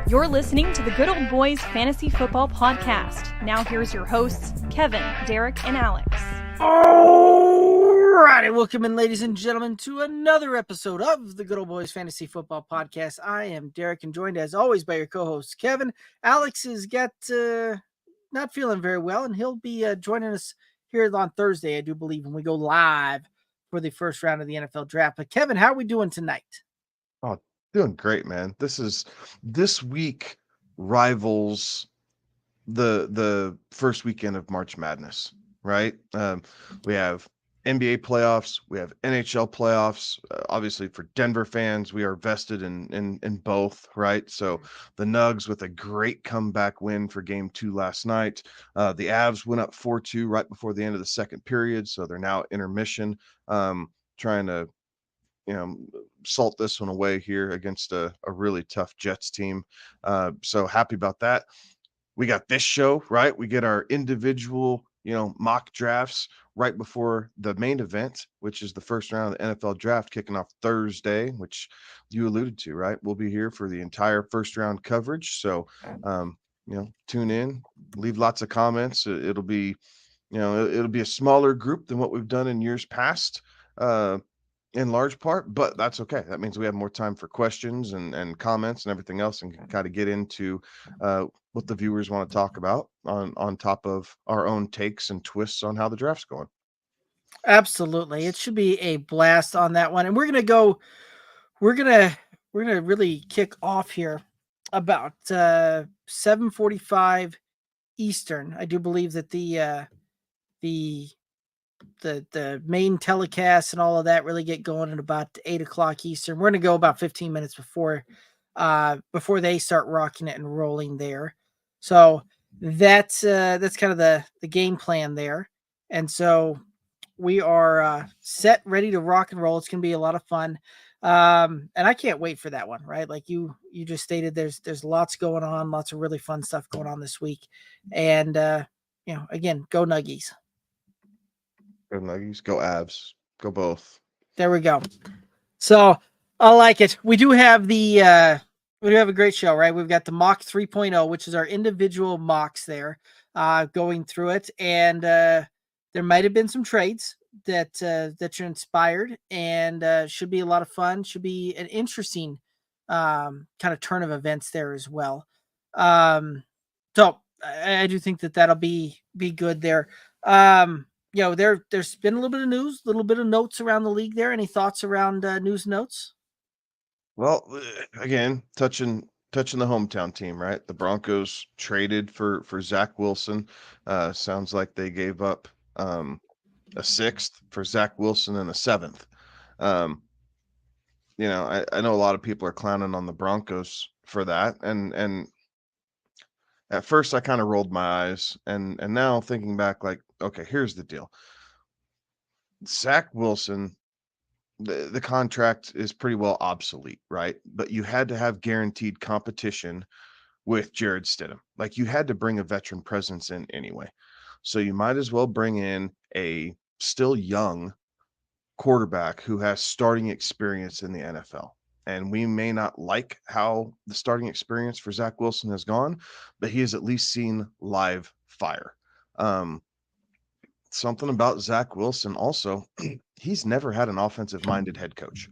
You're listening to the Good Old Boys Fantasy Football Podcast. Now here's your hosts, Kevin, Derek, and Alex. All righty, welcome in, ladies and gentlemen, to another episode of the Good Old Boys Fantasy Football Podcast. I am Derek, and joined as always by your co-host, Kevin. Alex has got not feeling very well, and he'll be joining us here on Thursday, I do believe, when we go live for the first round of the NFL Draft. But Kevin, how are we doing tonight? Oh, doing great, man. This week rivals the first weekend of March Madness, right? We have NBA playoffs, we have NHL playoffs. Obviously, for Denver fans, we are vested in both, right? So the Nugs with a great comeback win for Game 2 last night. The Avs went up 4-2 right before the end of the second period, so they're now at intermission, trying to salt this one away here against a really tough Jets team. So happy about that. We got this show, right? We get our individual, mock drafts right before the main event, which is the first round of the NFL draft kicking off Thursday, which you alluded to, right? We'll be here for the entire first round coverage. So, tune in, leave lots of comments. It'll be, it'll be a smaller group than what we've done in years past. In large part, but that's okay. That means we have more time for questions and comments and everything else, and can kind of get into what the viewers want to talk about on top of our own takes and twists on how the draft's going. Absolutely, it should be a blast on that one, and we're gonna really kick off here about 7:45 Eastern. I do believe that the main telecast and all of that really get going at about 8 o'clock Eastern. We're going to go about 15 minutes before they start rocking it and rolling there. So that's kind of the game plan there. And so we are set, ready to rock and roll. It's going to be a lot of fun. And I can't wait for that one, right? Like you just stated, there's lots going on, lots of really fun stuff going on this week. And, again, go Nuggies. Go Nuggies, go Avs, go both. There we go. So I like it. We do have a great show, right? We've got the mock 3.0, which is our individual mocks there, going through it. And there might have been some trades that transpired, and should be a lot of fun. Should be an interesting kind of turn of events there as well. So I do think that'll be good there. There's been a little bit of news, a little bit of notes around the league there. Any thoughts around news notes? Well, again, touching the hometown team, right? The Broncos traded for Zach Wilson. Sounds like they gave up a sixth for Zach Wilson and a seventh. I know a lot of people are clowning on the Broncos for that, and at first I kind of rolled my eyes, and now thinking back, like, okay, here's the deal. Zach Wilson, the contract is pretty well obsolete, right? But you had to have guaranteed competition with Jared Stidham. Like, you had to bring a veteran presence in anyway. So you might as well bring in a still young quarterback who has starting experience in the NFL. And we may not like how the starting experience for Zach Wilson has gone, but he has at least seen live fire. Something about Zach Wilson also, he's never had an offensive-minded head coach.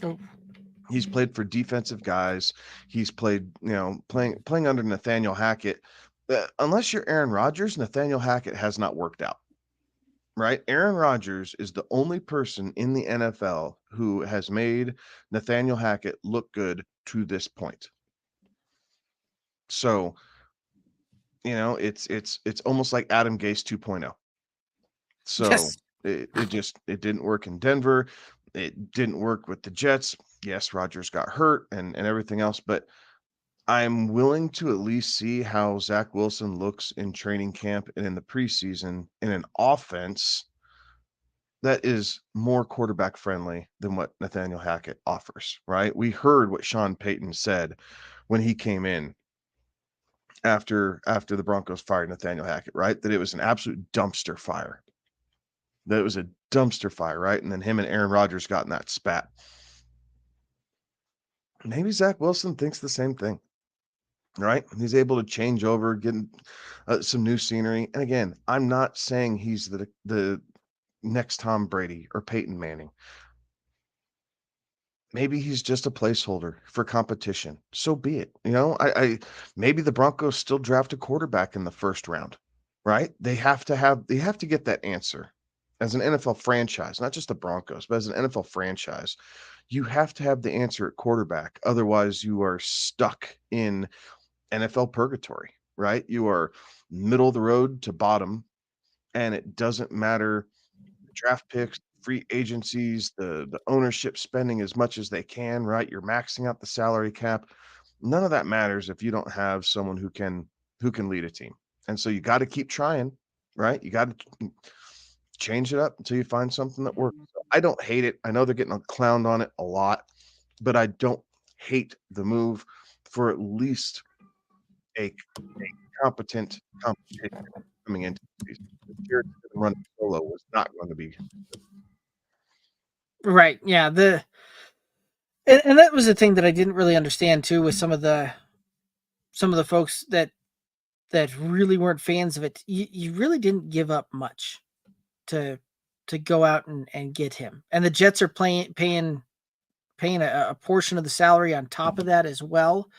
Oh. He's played for defensive guys. He's played, playing under Nathaniel Hackett. Unless you're Aaron Rodgers, Nathaniel Hackett has not worked out. Right? Aaron Rodgers is the only person in the NFL who has made Nathaniel Hackett look good to this point. So, it's almost like Adam Gase 2.0. So Yes. it didn't work in Denver. It didn't work with the Jets. Yes, Rodgers got hurt and everything else, but I'm willing to at least see how Zach Wilson looks in training camp and in the preseason in an offense that is more quarterback friendly than what Nathaniel Hackett offers, right? We heard what Sean Payton said when he came in after the Broncos fired Nathaniel Hackett, right? That it was an absolute dumpster fire. That it was a dumpster fire, right? And then him and Aaron Rodgers got in that spat. Maybe Zach Wilson thinks the same thing. right? He's able to change over, get some new scenery. And again, I'm not saying he's the next Tom Brady or Peyton Manning. Maybe he's just a placeholder for competition. So be it. I maybe the Broncos still draft a quarterback in the first round, right? They have to get that answer as an NFL franchise, not just the Broncos, but as an NFL franchise. You have to have the answer at quarterback. Otherwise, you are stuck in NFL purgatory, right? You are middle of the road to bottom, and it doesn't matter draft picks, free agencies, the ownership spending as much as they can, right? You're maxing out the salary cap. None of that matters if you don't have someone who can lead a team. And so you got to keep trying, right? You got to change it up until you find something that works. So I don't hate it. I know they're getting clowned on it a lot, but I don't hate the move for at least a competent competition coming into the season. Jared running solo was not going to be. Right. Yeah. And that was the thing that I didn't really understand too, with some of the folks that really weren't fans of it. You really didn't give up much to go out and get him. And the Jets are paying a portion of the salary on top of that as well.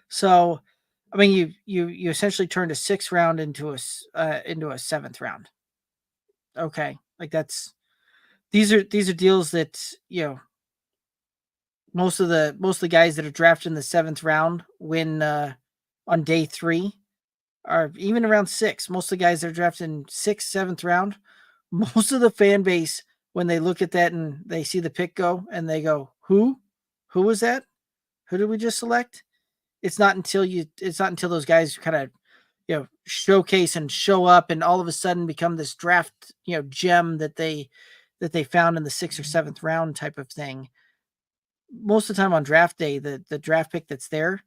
So, I mean, you essentially turned a 6th round into a 7th round. Okay, like these are deals that most of the guys that are drafted in the 7th round win on day 3, or even around 6. Most of the guys that are drafted in 6th, 7th round, most of the fan base, when they look at that and they see the pick go and they go, who was that? Who did we just select? It's not until those guys kind of, showcase and show up and all of a sudden become this draft, gem that they found in the 6th or 7th round type of thing. Most of the time on draft day, the draft pick that's there,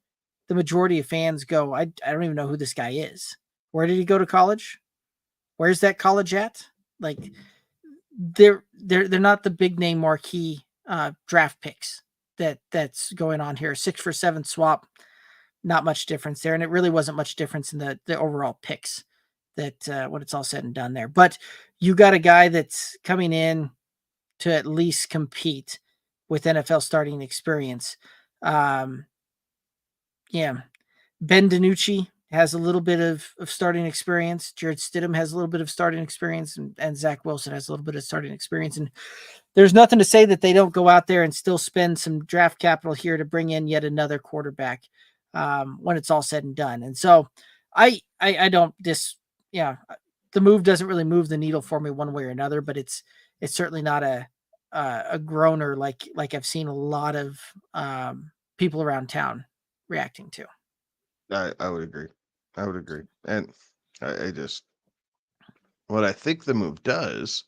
the majority of fans go, I don't even know who this guy is. Where did he go to college? Where's that college at? Like, they're not the big name marquee draft picks that's going on here. 6 for 7 swap, not much difference there, and it really wasn't much difference in the overall picks that when it's all said and done there. But you got a guy that's coming in to at least compete with NFL starting experience. Yeah, Ben DiNucci has a little bit of starting experience. Jared Stidham has a little bit of starting experience, and Zach Wilson has a little bit of starting experience. And there's nothing to say that they don't go out there and still spend some draft capital here to bring in yet another quarterback when it's all said and done. And so I don't the move doesn't really move the needle for me one way or another, but it's certainly not a groaner like I've seen a lot of people around town reacting to. I would agree. I would agree. And I just, what I think the move does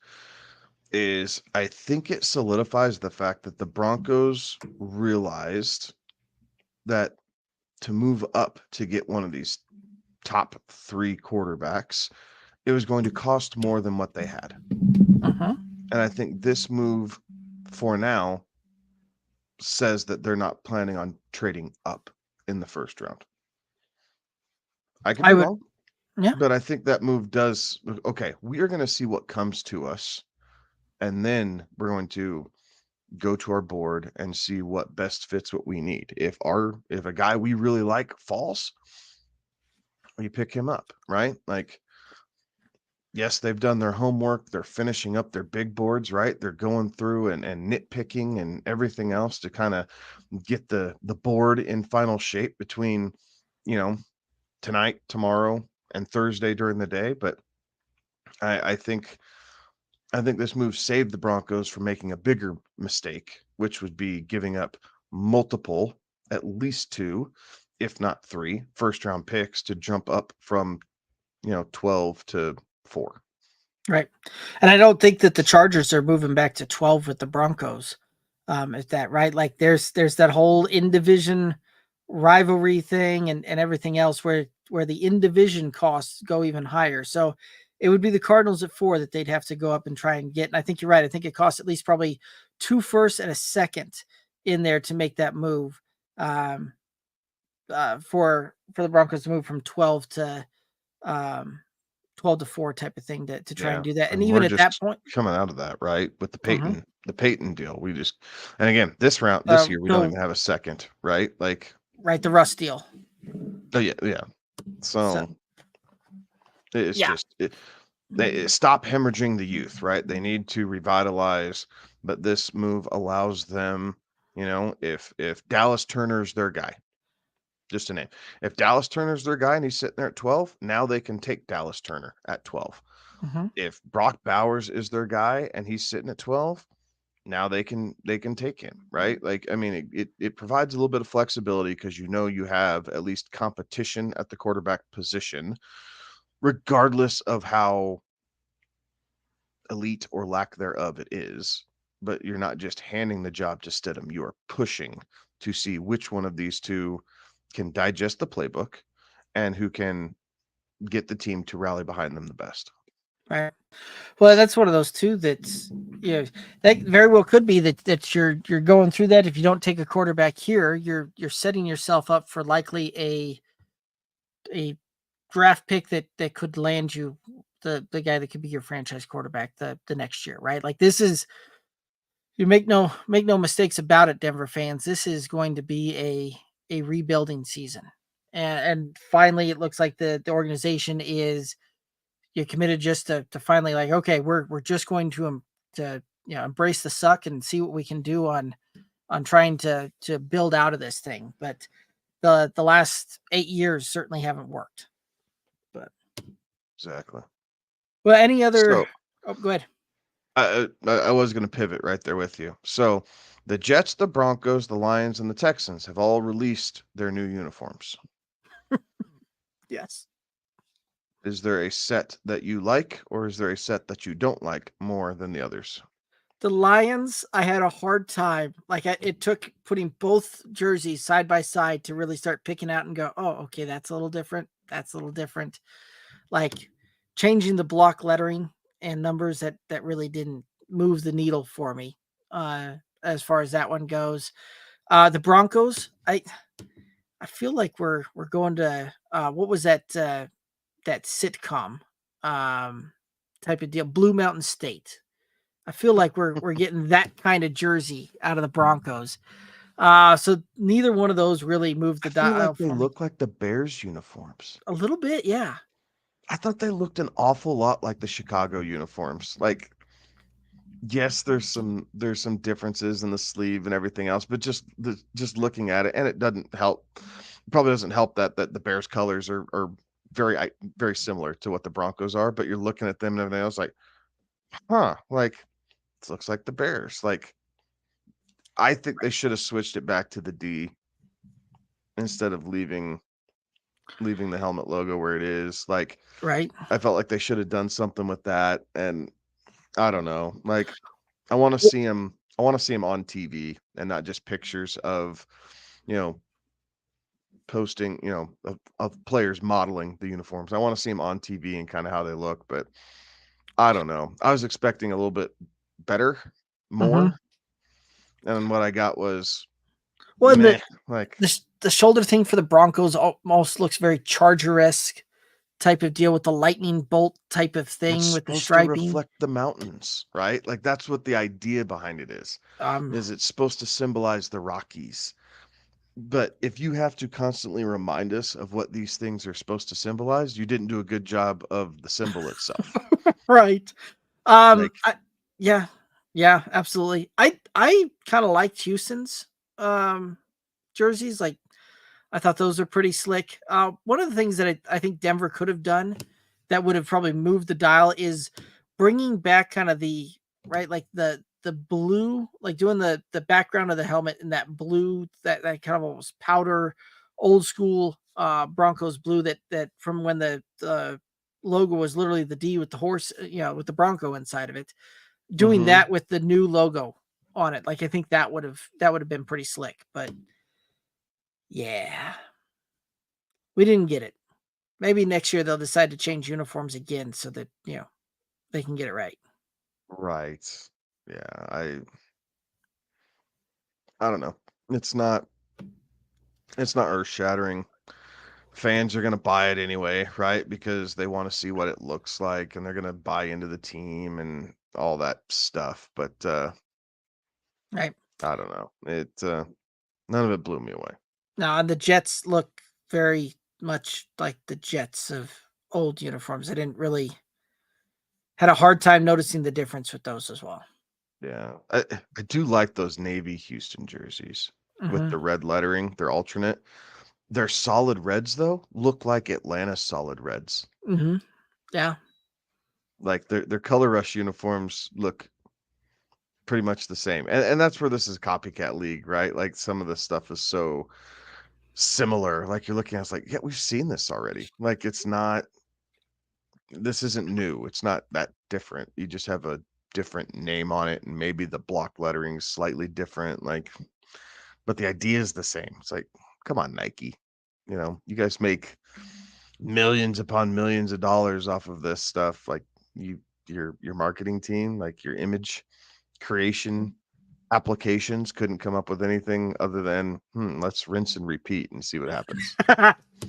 is I think it solidifies the fact that the Broncos realized that to move up to get one of these top 3 quarterbacks, it was going to cost more than what they had. Uh-huh. And I think this move for now says that they're not planning on trading up in the first round. I could be wrong. Yeah. But I think that move does. Okay, we are going to see what comes to us, and then we're going to go to our board and see what best fits what we need. If a guy we really like falls, we pick him up, right? Like, yes, they've done their homework. They're finishing up their big boards, right? They're going through and nitpicking and everything else to kind of get the board in final shape between, tonight, tomorrow, and Thursday during the day. But I think this move saved the Broncos from making a bigger mistake, which would be giving up multiple, at least 2, if not 3, first-round picks to jump up from 12 to 4. Right. And I don't think that the Chargers are moving back to 12 with the Broncos. Is that right? Like there's that whole in-division rivalry thing and everything else where the in-division costs go even higher. So it would be the Cardinals at 4 that they'd have to go up and try and get. And I think you're right. I think it costs at least probably 2 firsts and a second in there to make that move. for the Broncos to move from 12 to 4 type of thing to try and Yeah, do that. And and even we're at that just point, coming out of that, right? With mhm, The Peyton deal. And again, this year we don't the even have a second, right? Like, right, the Russ deal. oh yeah, yeah. So So it's yeah, just they stop hemorrhaging the youth, right? They need to revitalize, but this move allows them, if Dallas Turner's their guy, just a name. If Dallas Turner's their guy and he's sitting there at 12, now they can take Dallas Turner at 12. hmm If Brock Bowers is their guy and he's sitting at 12, now they can take him, right? Like, I mean, it provides a little bit of flexibility because you have at least competition at the quarterback position, regardless of how elite or lack thereof it is. But you're not just handing the job to Stidham, you are pushing to see which one of these two can digest the playbook and who can get the team to rally behind them the best. right. Well, that's one of those too. That's that very well could be that you're going through that. If you don't take a quarterback here, you're setting yourself up for likely a draft pick that could land you the guy that could be your franchise quarterback the next year, right? Like this is you make no mistakes about it, Denver fans. This is going to be a rebuilding season, and finally, it looks like the organization is you're committed just to finally like okay, we're just going to embrace the suck and see what we can do on trying to build out of this thing. But the last 8 years certainly haven't worked. But Exactly. well, any other? So Oh, go ahead. I was going to pivot right there with you. So the Jets, the Broncos, the Lions, and the Texans have all released their new uniforms. Yes. Is there a set that you like, or is there a set that you don't like more than the others? The Lions, I had a hard time. Like it took putting both jerseys side by side to really start picking out and go, oh, okay, that's a little different. That's a little different. Like changing the block lettering and numbers that really didn't move the needle for me. As far as that one goes, the Broncos, I feel like we're going to what was that sitcom type of deal, Blue Mountain State. I feel like we're getting that kind of jersey out of the Broncos. So neither one of those really moved I the feel dial like they for me. look like the Bears uniforms. A little bit, yeah. I thought they looked an awful lot like the Chicago uniforms. Like, yes, there's some differences in the sleeve and everything else, but just looking at it, and it doesn't help. Probably doesn't help that the Bears colors are very similar to what the Broncos are. But you're looking at them and everything else like, huh, like it looks like the Bears. Like, I think they should have switched it back to the D instead of leaving the helmet logo where it is. Like, Right. I felt like they should have done something with that, and I don't know. Like, I want to see him. I want to see him on TV and not just pictures of, you know, posting, of players modeling the uniforms. I want to see him on TV and kind of how they look, but I don't know. I was expecting a little bit better, Mm-hmm. more, and what I got was Well, and meh. Like, the shoulder thing for the Broncos almost looks very Charger-esque type of deal with the lightning bolt type of it's thing with the supposed to striping. reflect the mountains, right? Like, that's what the idea behind it is. Um, Is it's supposed to symbolize the Rockies. But if you have to constantly remind us of what these things are supposed to symbolize, you didn't do a good job of the symbol itself. right. Like, Yeah, yeah, absolutely. I kind of liked Houston's um jerseys. Like I thought those are pretty slick. One of the things that I think Denver could have done that would have probably moved the dial is bringing back kind of the right, like the blue, like doing the background of the helmet in that blue, that kind of almost powder, old school Broncos blue that from when the logo was literally the D with the horse, with the Bronco inside of it. Doing mhm. that with the new logo on it, like I think that would have been pretty slick. But yeah, we didn't get it. Maybe next year they'll decide to change uniforms again so that, they can get it right. Right. Yeah, I don't know. It's not It's not earth shattering. Fans are going to buy it anyway, right? Because they want to see what it looks like and they're going to buy into the team and all that stuff. But Right. I don't know. None of it blew me away. Now, and the Jets look very much like the Jets of old uniforms. I didn't really had a hard time noticing the difference with those as well. Yeah. I do like those Navy Houston jerseys with Mm-hmm. the red lettering. They're alternate. Their solid reds, though, look like Atlanta solid reds. Mm-hmm. Yeah. Like their color rush uniforms look pretty much the same. And that's where this is copycat league, right? Like some of the stuff is so similar. Like you're looking at it's like, yeah, we've seen this already. Like this isn't new. It's not that different. You just have a different name on it and maybe the block lettering is slightly different. Like, but the idea is the same. It's like, come on, Nike. You guys make millions upon millions of dollars off of this stuff. Like your marketing team, like your image creation applications couldn't come up with anything other than let's rinse and repeat and see what happens.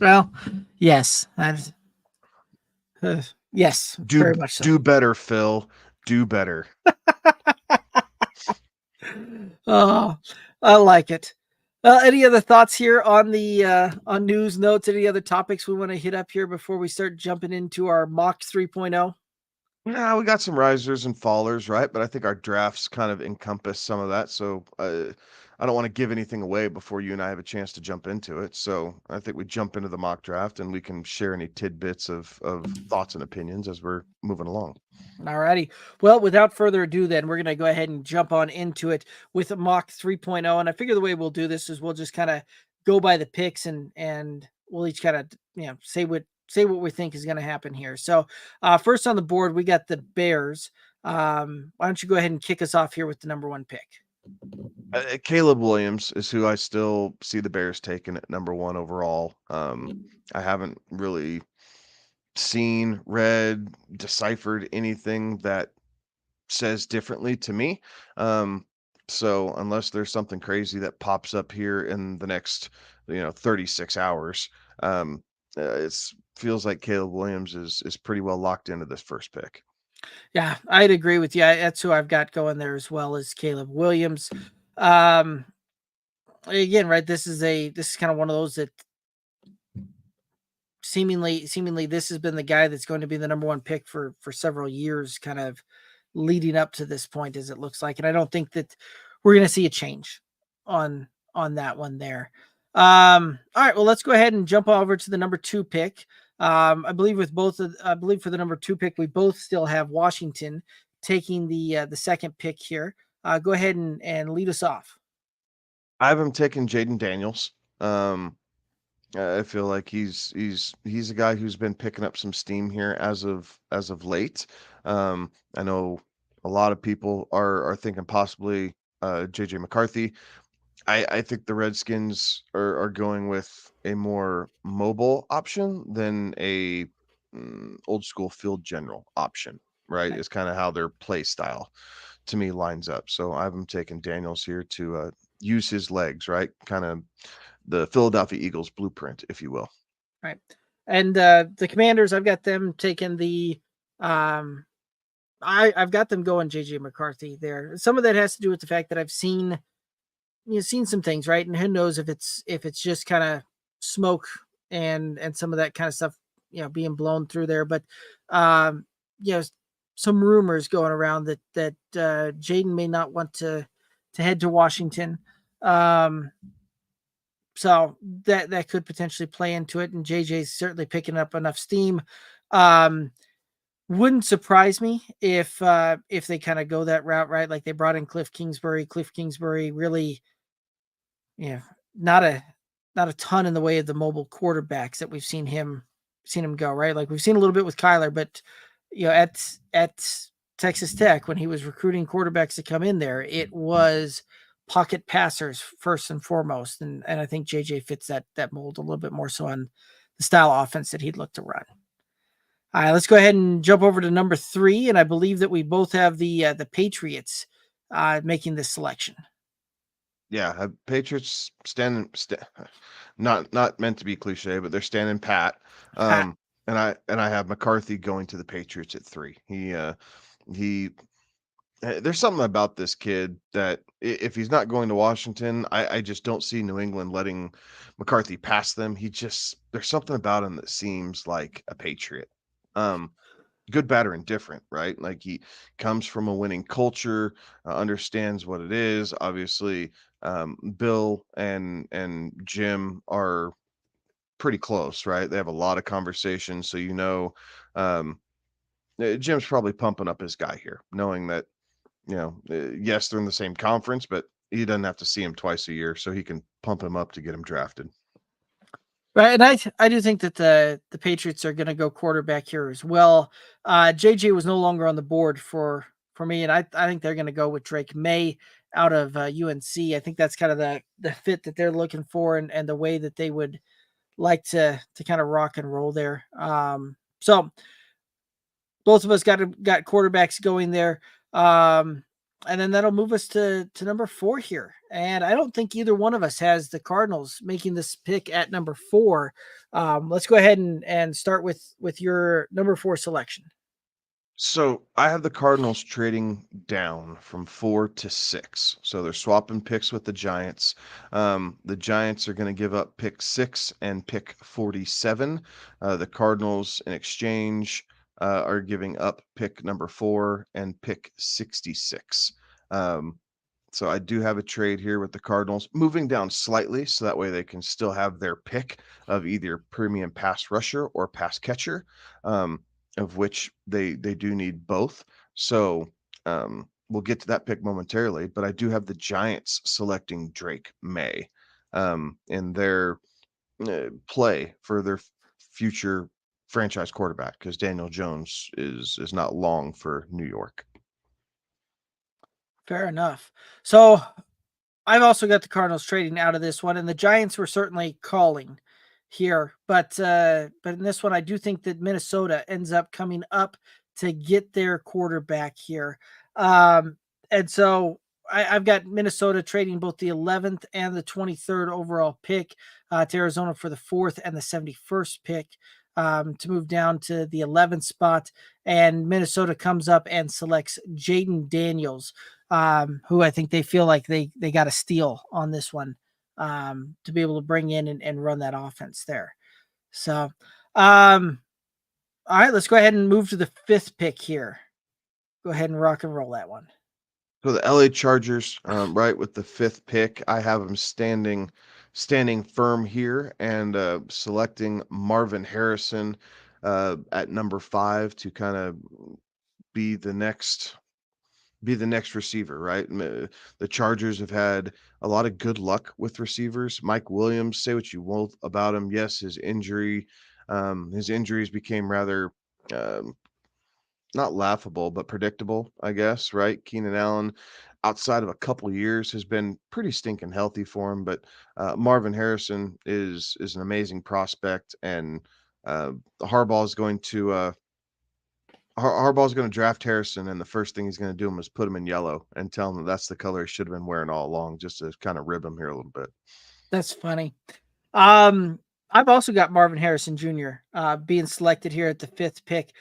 Well, yes. Yes, Do very much so. do better, Phil. Do better. Oh, I like it. Any other thoughts here on the on news notes? Any other topics we want to hit up here before we start jumping into our mock 3.0? Yeah, we got some risers and fallers, right? But I think our drafts kind of encompass some of that. So I don't want to give anything away before you and I have a chance to jump into it. So I think we jump into the mock draft and we can share any tidbits of thoughts and opinions as we're moving along. All righty. Well, without further ado, then we're going to go ahead and jump on into it with a mock 3.0. And I figure the way we'll do this is we'll just kind of go by the picks and we'll each kind of say what we think is going to happen here. So first on the board, we got the Bears. Why don't you go ahead and kick us off here with the number 1 pick? Caleb Williams is who I still see the Bears taking at number 1 overall. I haven't really seen, read, deciphered anything that says differently to me. So unless there's something crazy that pops up here in the next, 36 hours, it feels like Caleb Williams is pretty well locked into this first pick. Yeah, I'd agree with you. That's who I've got going there as well as Caleb Williams. Again, right, this is kind of one of those that seemingly this has been the guy that's going to be the number 1 pick for several years, kind of leading up to this point, as it looks like. And I don't think that we're going to see a change on that one there. All right, well, let's go ahead and jump over to the number 2 pick. I believe for the number 2 pick, we both still have Washington taking the second pick here. Go ahead and lead us off. I have him taking Jaden Daniels. I feel like he's a guy who's been picking up some steam here as of late. I know a lot of people are thinking possibly JJ McCarthy. I think the Redskins are going with a more mobile option than a old school field general option, right? Right. It's kind of how their play style to me lines up. So I have him taking Daniels here to use his legs, right? Kind of the Philadelphia Eagles blueprint, if you will. Right. And the Commanders, I've got them taking the I've got them going JJ McCarthy there. Some of that has to do with the fact that I've seen some things, right? And who knows if it's just kind of smoke and some of that kind of stuff, being blown through there. But you know, some rumors going around that Jaden may not want to head to Washington. So that could potentially play into it. And JJ's certainly picking up enough steam. Wouldn't surprise me if they kind of go that route, right? Like they brought in Cliff Kingsbury. Cliff Kingsbury really, not a ton in the way of the mobile quarterbacks that we've seen him go, right? Like we've seen a little bit with Kyler, but at Texas Tech when he was recruiting quarterbacks to come in there, it was pocket passers first and foremost, and I think JJ fits that mold a little bit more so on the style of offense that he'd look to run. All right, let's go ahead and jump over to number 3, and I believe that we both have the Patriots making this selection. Yeah, Patriots not meant to be cliche, but they're standing pat. Ha. And I have McCarthy going to the Patriots at 3. He there's something about this kid that if he's not going to Washington, I just don't see New England letting McCarthy pass them. There's something about him that seems like a Patriot. Um, Good, bad, or indifferent, right? Like he comes from a winning culture, understands what it is. Obviously, Bill and Jim are pretty close, right? They have a lot of conversations, so um, Jim's probably pumping up his guy here, knowing that yes, they're in the same conference, but he doesn't have to see him twice a year, so he can pump him up to get him drafted. Right, and I do think that the Patriots are going to go quarterback here as well. JJ was no longer on the board for me, and I think they're going to go with Drake May out of UNC. I think that's kind of the fit that they're looking for, and the way that they would like to kind of rock and roll there. So both of us got quarterbacks going there. And then that'll move us to number 4 here. And I don't think either one of us has the Cardinals making this pick at number 4. Let's go ahead and start with your number 4 selection. So I have the Cardinals trading down from 4 to 6. So they're swapping picks with the Giants. The Giants are going to give up pick 6 and pick 47. The Cardinals, in exchange, are giving up pick number 4 and pick 66. Um, so I do have a trade here with the Cardinals moving down slightly so that way they can still have their pick of either premium pass rusher or pass catcher, of which they do need both. So we'll get to that pick momentarily, but I do have the Giants selecting Drake May in their play for their future franchise quarterback because Daniel Jones is not long for New York. Fair enough. So I've also got the Cardinals trading out of this one, and the Giants were certainly calling here, but in this one, I do think that Minnesota ends up coming up to get their quarterback here, and so I've got Minnesota trading both the 11th and the 23rd overall pick to Arizona for the 4th and the 71st pick. To move down to the 11th spot, and Minnesota comes up and selects Jaden Daniels, who I think they feel like they got a steal on this one, to be able to bring in and run that offense there. So, all right, let's go ahead and move to the 5th pick here. Go ahead and rock and roll that one. So the LA Chargers, right with the 5th pick, I have them standing firm here and selecting Marvin Harrison at number 5 to kind of be the next receiver, right? The Chargers have had a lot of good luck with receivers. Mike Williams, say what you will about him. Yes, his injuries became rather um, not laughable, but predictable, I guess, right? Keenan Allen, outside of a couple years, has been pretty stinking healthy for him. But Marvin Harrison is an amazing prospect, and Harbaugh is going to Harbaugh's going to draft Harrison, and the first thing he's going to do him is put him in yellow and tell him that that's the color he should have been wearing all along, just to kind of rib him here a little bit. That's funny. I've also got Marvin Harrison Jr. Being selected here at the 5th pick,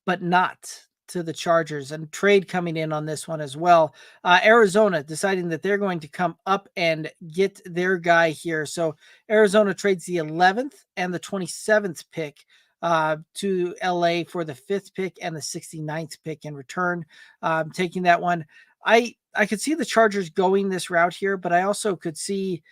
but not to the Chargers, and trade coming in on this one as well. Arizona deciding that they're going to come up and get their guy here. So Arizona trades the 11th and the 27th pick to LA for the 5th pick and the 69th pick in return. Taking that one, I could see the Chargers going this route here, but I also could see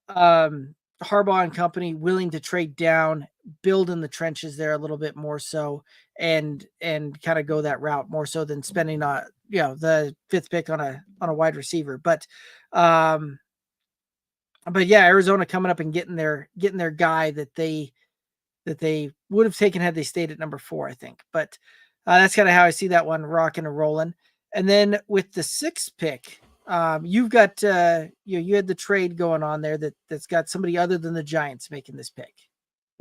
Harbaugh and company willing to trade down, build in the trenches there a little bit more so, and kind of go that route more so than spending the 5th pick on a wide receiver. But yeah, Arizona coming up and getting their guy that they would have taken had they stayed at number 4, I think. But that's kind of how I see that one rocking and rolling. And then with the 6th pick, you've got you had the trade going on there that's got somebody other than the Giants making this pick.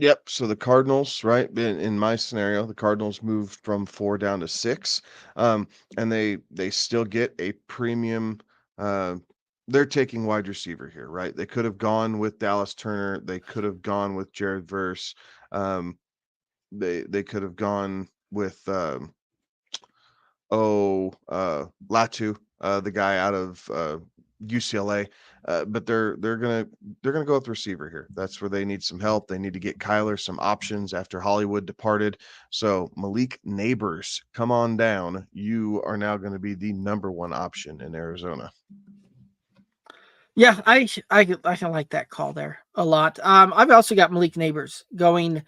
Yep. So the Cardinals, right? In my scenario, the Cardinals moved from 4 down to 6, and they still get a premium they're taking wide receiver here, right? They could have gone with Dallas Turner. They could have gone with Jared Verse. Um, they could have gone with Latu, the guy out of UCLA. But they're gonna go with receiver here. That's where they need some help. They need to get Kyler some options after Hollywood departed. So Malik Neighbors, come on down. You are now going to be the number one option in Arizona. Yeah, I can like that call there a lot. I've also got Malik Neighbors going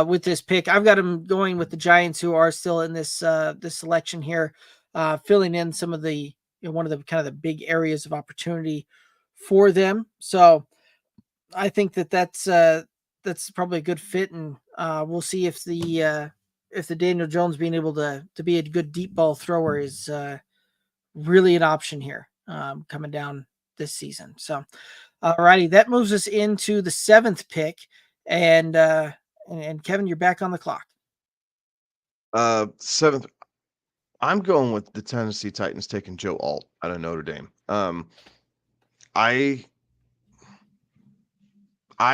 with this pick. I've got him going with the Giants, who are still in this selection here, filling in some of the one of the kind of the big areas of opportunity for them. So I think that's probably a good fit, and we'll see if the Daniel Jones being able to be a good deep ball thrower is really an option here coming down this season. So, alrighty, that moves us into the 7th pick, and Kevin, you're back on the clock. Seventh, I'm going with the Tennessee Titans taking Joe Alt out of Notre Dame. I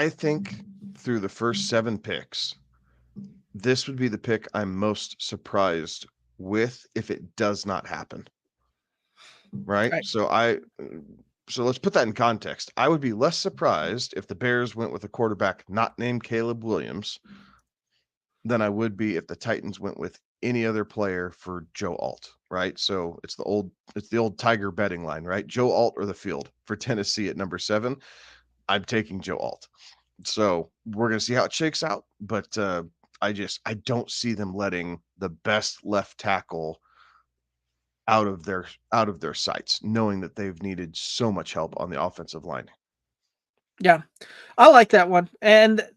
think through the first 7 picks, this would be the pick I'm most surprised with if it does not happen. Right? Right. So let's put that in context. I would be less surprised if the Bears went with a quarterback not named Caleb Williams than I would be if the Titans went with any other player for Joe Alt, right? So it's the old Tiger betting line, right? Joe Alt or the field for Tennessee at number 7. I'm taking Joe Alt. So we're gonna see how it shakes out, but I don't see them letting the best left tackle out of their sights, knowing that they've needed so much help on the offensive line. Yeah, I like that one, and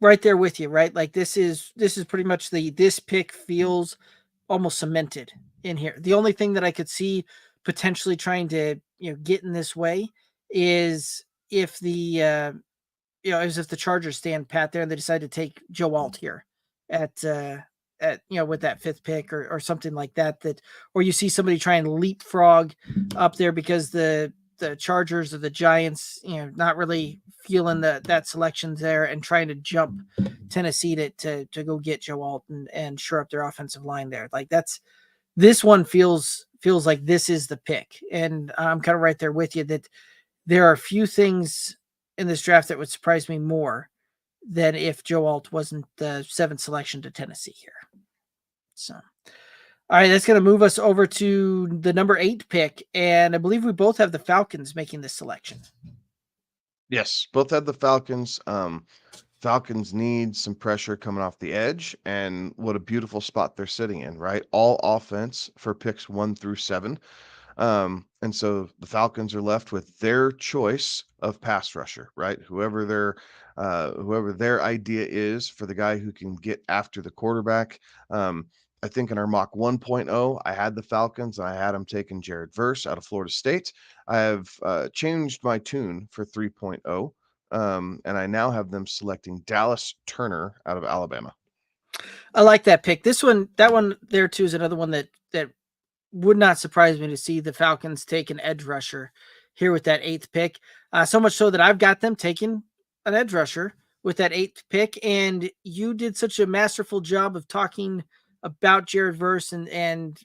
right there with you, right? Like this is pretty much this pick feels almost cemented in here. The only thing that I could see potentially trying to get in this way is if as if the Chargers stand pat there and they decide to take Joe Alt here at with that 5th pick or something like that, or you see somebody try and leapfrog up there because the Chargers or the Giants, not really feeling that selection there and trying to jump Tennessee to go get Joe Alt and shore up their offensive line there. Like this one feels like this is the pick. And I'm kind of right there with you that there are a few things in this draft that would surprise me more than if Joe Alt wasn't the 7th selection to Tennessee here. So, all right, that's going to move us over to the number 8 pick. And I believe we both have the Falcons making this selection. Yes, both had the Falcons. Falcons need some pressure coming off the edge, and what a beautiful spot they're sitting in, right? All offense for picks 1 through 7. And so the Falcons are left with their choice of pass rusher, right? Whoever their idea is for the guy who can get after the quarterback. I think in our mock 1.0, I had the Falcons and I had them taking Jared Verse out of Florida State. I have changed my tune for 3.0, and I now have them selecting Dallas Turner out of Alabama. I like that pick. That one there too is another one that would not surprise me to see the Falcons take an edge rusher here with that 8th pick. So much so that I've got them taking an edge rusher with that 8th pick. And you did such a masterful job of talking about Jared Verse and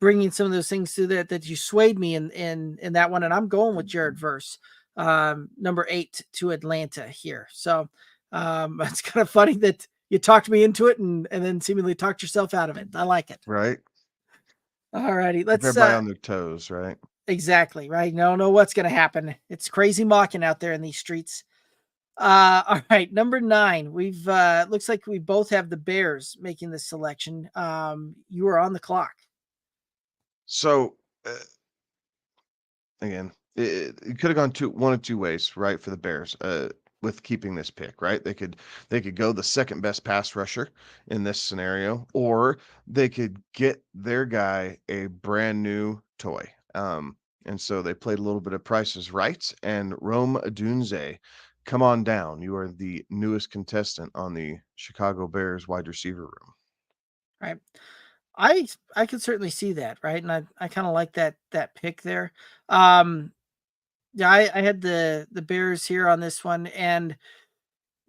bringing some of those things to that you swayed me in that one. And I'm going with Jared Verse, number 8 to Atlanta here. So it's kind of funny that you talked me into it and then seemingly talked yourself out of it. I like it. Right. All righty, let's Everybody on their toes, right? exactly right. No, what's going to happen? It's crazy mocking out there in these streets. All right, number 9. We've looks like we both have the Bears making this selection. You are on the clock. So again, it could have gone one of two ways, right, for the Bears. With keeping this pick, right? They could go the second best pass rusher in this scenario, or they could get their guy a brand new toy. And so they played a little bit of Price is Right, and Rome Odunze, come on down. You are the newest contestant on the Chicago Bears wide receiver room. Right. I could certainly see that, right? And I kind of like that pick there. Yeah, I had the Bears here on this one, and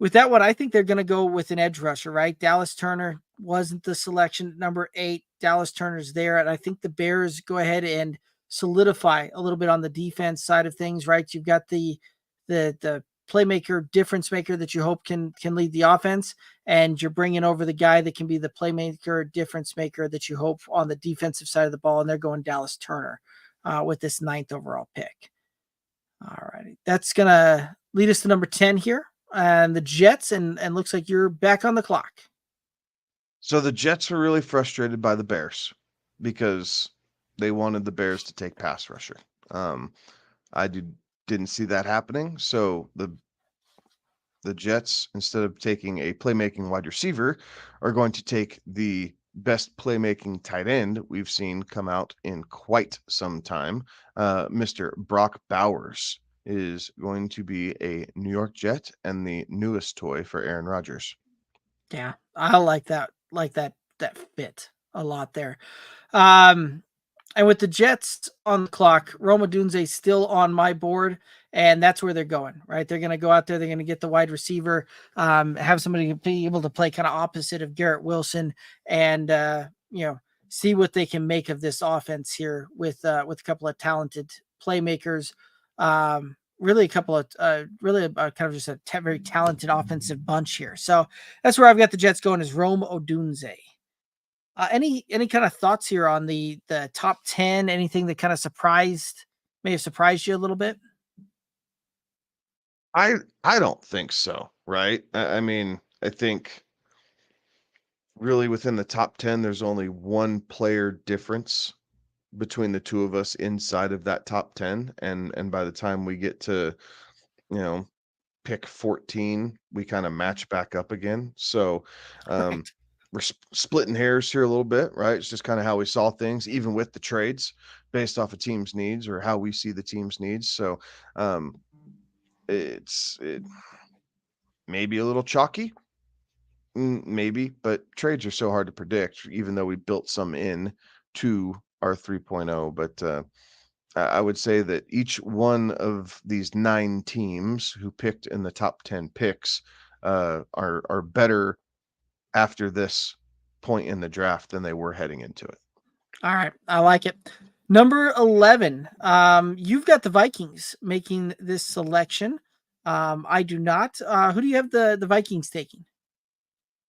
with that one, I think they're going to go with an edge rusher, right? Dallas Turner wasn't the selection at number 8. Dallas Turner's there, and I think the Bears go ahead and solidify a little bit on the defense side of things, right? You've got the playmaker, difference maker that you hope can lead the offense, and you're bringing over the guy that can be the playmaker, difference maker that you hope on the defensive side of the ball, and they're going Dallas Turner with this 9th overall pick. All righty. That's going to lead us to number 10 here. And the Jets, and looks like you're back on the clock. So the Jets are really frustrated by the Bears because they wanted the Bears to take pass rusher. Um, didn't see that happening. So the Jets, instead of taking a playmaking wide receiver, are going to take the best playmaking tight end we've seen come out in quite some time. Mr. Brock Bowers is going to be a New York Jet and the newest toy for Aaron Rodgers. Yeah, I like that fit a lot there. Um, and with the Jets on the clock, Roma Dunze still on my board, and that's where they're going, right? They're going to go out there. They're going to get the wide receiver, have somebody be able to play kind of opposite of Garrett Wilson, and see what they can make of this offense here with a couple of talented playmakers. Really a couple of kind of just a very talented offensive bunch here. So that's where I've got the Jets going is Rome Odunze. Any kind of thoughts here on the top 10? Anything that kind of may have surprised you a little bit? I don't think so, right? I mean, I think really within the top 10, there's only one player difference between the two of us inside of that top 10. And by the time we get to, you know, pick 14, we kind of match back up again. So Right. we're splitting hairs here a little bit, right? It's just kind of how we saw things, even with the trades based off of teams' needs or how we see the team's needs. So um, it may be a little chalky, maybe, but trades are so hard to predict, even though we built some in to our 3.0. But I would say that each one of these 9 teams who picked in the top 10 picks are better after this point in the draft than they were heading into it. All right, I like it. Number 11. You've got the Vikings making this selection. I do not. Who do you have the Vikings taking?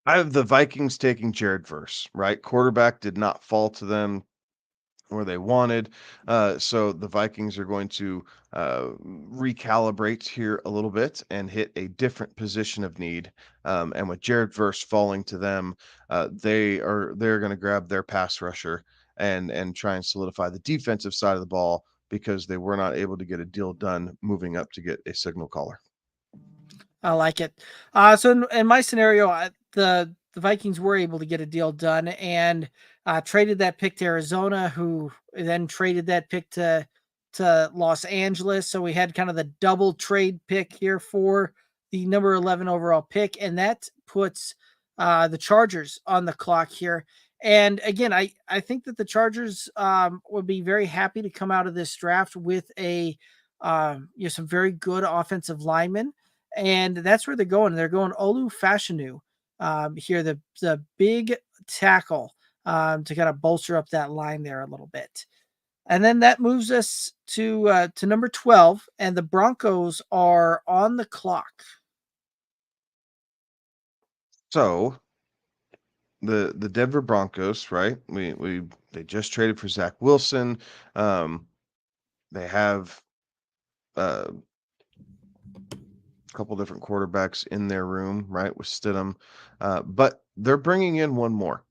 I have the Vikings taking Jared Verse, right? Quarterback did not fall to them where they wanted. So the Vikings are going to recalibrate here a little bit and hit a different position of need. And with Jared Verse falling to them, they're going to grab their pass rusher and try and solidify the defensive side of the ball because they were not able to get a deal done moving up to get a signal caller. I like it. So in my scenario, the Vikings were able to get a deal done and traded that pick to Arizona, who then traded that pick to Los Angeles. So we had kind of the double trade pick here for the number 11 overall pick, and that puts the Chargers on the clock here. And again, I think that the Chargers would be very happy to come out of this draft with some very good offensive linemen, and that's where they're going. They're going Olu Fashanu here, the big tackle to kind of bolster up that line there a little bit. And then that moves us to number 12, and the Broncos are on the clock. So the Denver Broncos, right? They just traded for Zach Wilson. They have a couple different quarterbacks in their room, right, with Stidham, but they're bringing in one more,